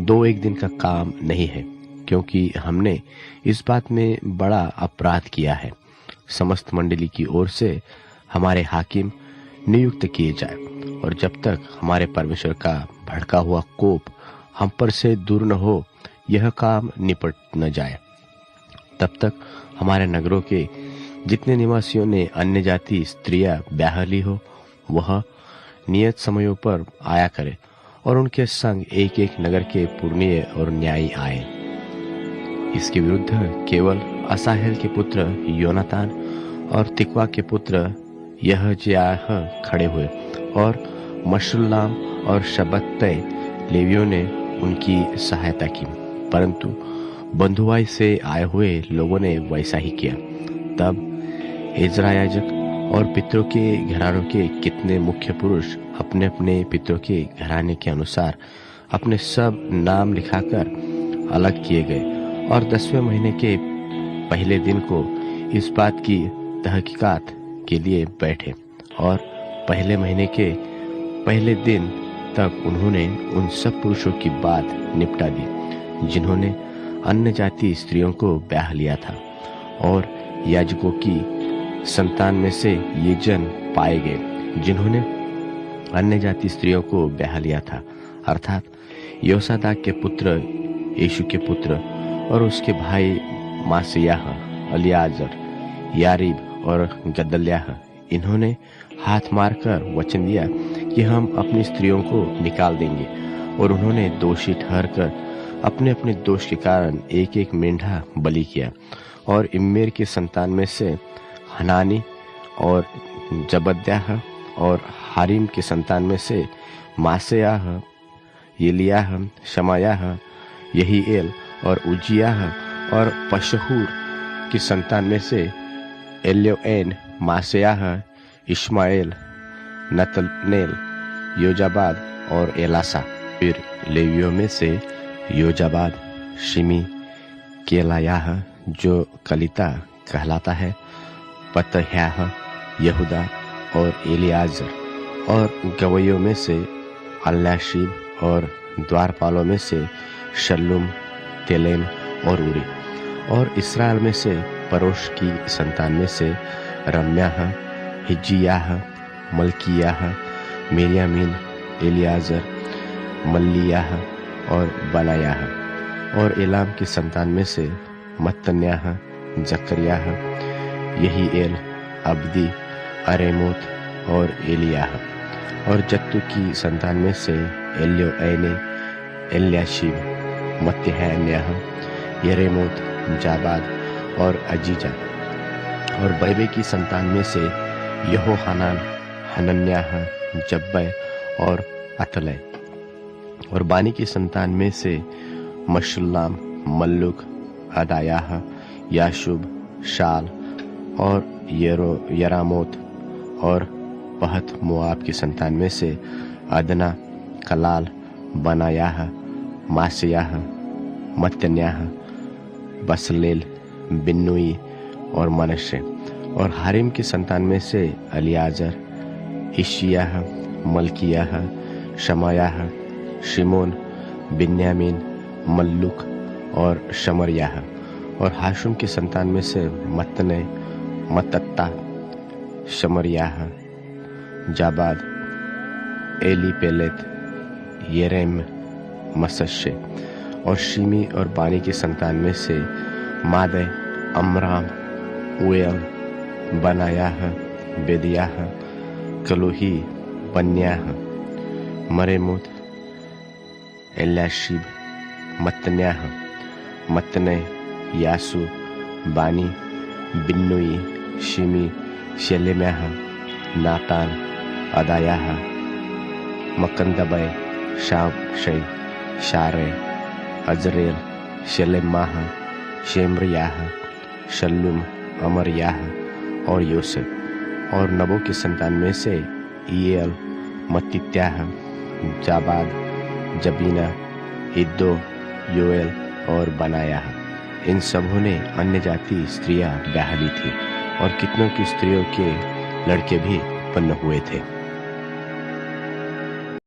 2-1 दिन का काम नहीं है, क्योंकि हमने इस बात में बड़ा अपराध किया है। समस्त मंडली की ओर से हमारे हाकिम नियुक्त किए जाए, और जब तक हमारे परमेश्वर का भड़का हुआ कोप हम पर से दूर न हो, यह काम निपट न जाए, तब तक हमारे नगरों के जितने निवासियों ने अन्य जाति स्त्रियां ब्याह ली हो, वह नियत समयों पर आया करे और उनके संग एक एक नगर के पुरनिये और न्यायी आए। इसके विरुद्ध केवल असाहेल के पुत्र योनातान और तिकवा के पुत्र यहज्याह खड़े हुए, और मशुल्लाम और शबत्तै लेवियों ने उनकी सहायता की, परंतु बंधुआई से आए हुए लोगों ने वैसा ही किया। तब एजरा याजक और पितरों के घरानों के कितने मुख्य पुरुष अपने अपने पितरों के घराने के अनुसार अपने सब नाम लिखाकर अलग किए गए, और 10वें महीने के पहले दिन को इस बात की तहकीकात के लिए बैठे, और पहले महीने के पहले दिन तक उन्होंने उन सब पुरुषों की बात निपटा दी जिन्होंने अन्य जाति स्त्रियों को ब्याह लिया था, और याजकों की संतान में से ये जन पाए गए जिन्होंने अन्य जाति स्त्रियों को ब्याह लिया था, अर्थात योसादाक के पुत्र, यीशु के पुत्र और उसके भाई मासियाह, अलियाजर, यारीब और गदल्याह। इन्होंने हाथ मारकर वचन दिया कि हम अपनी स्त्रियों को निकाल देंगे, और उन्होंने दोषी ठहरकर अपने अपने दोष के कारण एक एक मेंढा बलि किया। और इम्मेर के संतान में से हनानी और जबद्याह, और हारिम के संतान में से मासेयाह, येलियाह, शमायाह, यहीएल और उजियाह, और पशहूर की संतान में से एल्योएन, मासेयाह, इश्माएल, नतनेल, योजाबाद और एलासा। फिर लेवियों में से योजाबाद, शिमी, केलायाह जो कलिता कहलाता है, पतह्याह, यहूदा और एलियाजर। और गवैयों में से अल्लाशीब, और द्वारपालों में से शल्लुम, तेलेम और उरी। और इस्राएल में से परोश की संतान में से रम्याह, हिज्जियाह, मल्कियाह, मिर्यामीन, एलियाजर, मल्लियाह और बनायाह। और एलाम की संतान में से मत्तन्याह, जकरियाह, यहीएल, अब्दी, अरेमोत और एलियाह। और जत्तू की संतान में से एल्योएने, एल्याशीब, मत्तहन्याह, यरेमोत, जाबाद और अजीजा। और बैबे की संतान में से यहोहानान, हनन्याह, जब्बै और अतलै। और बानी की संतान में से मशुल्लाम, मल्लुक, अदायाह, याशुब, शाल और यरामोत। और पहत मोआब की संतान में से अदना, कलाल, बनायाह, मासियाह, मत्तन्याह, बसलेल, बिन्नुई और मनश्शे। और हारिम की संतान में से अलियाजर, इशियाह, मल्कियाह, शमायाह, शिमोन, बिन्यामीन, मल्लुक और शमरियाह। और हाशुम की संतान में से मत्तने, मत्तत्ता, शमरियाह, जाबाद, एलीपेलेत, येरेम, मसश्शे। और शिमी और बानी की संतान में से मादे, अमराम, उएल, बनायाह, बेदियाह, कलूही, बन्याह, मरेमोत, एल्याशीब, मत्तन्याह, मत्तने, यासु, बानी, बिन्नुई, शिमी, शेलेम्याह, नातान, अदायाह, मकंदबै, शामशै, शारे, अजरेल, शेलेमाह, शेमरियाह, शल्लुम, अमरियाह और योसेफ। और नबो की संतान में से ईएल, मत्तित्याह, जाबाद, जबीना, इद्दो, योएल और बनायाह। इन सबों ने अन्य जाति स्त्रियां ब्याह ली थी, और कितनों की स्त्रियों के लड़के भी उत्पन्न हुए थे।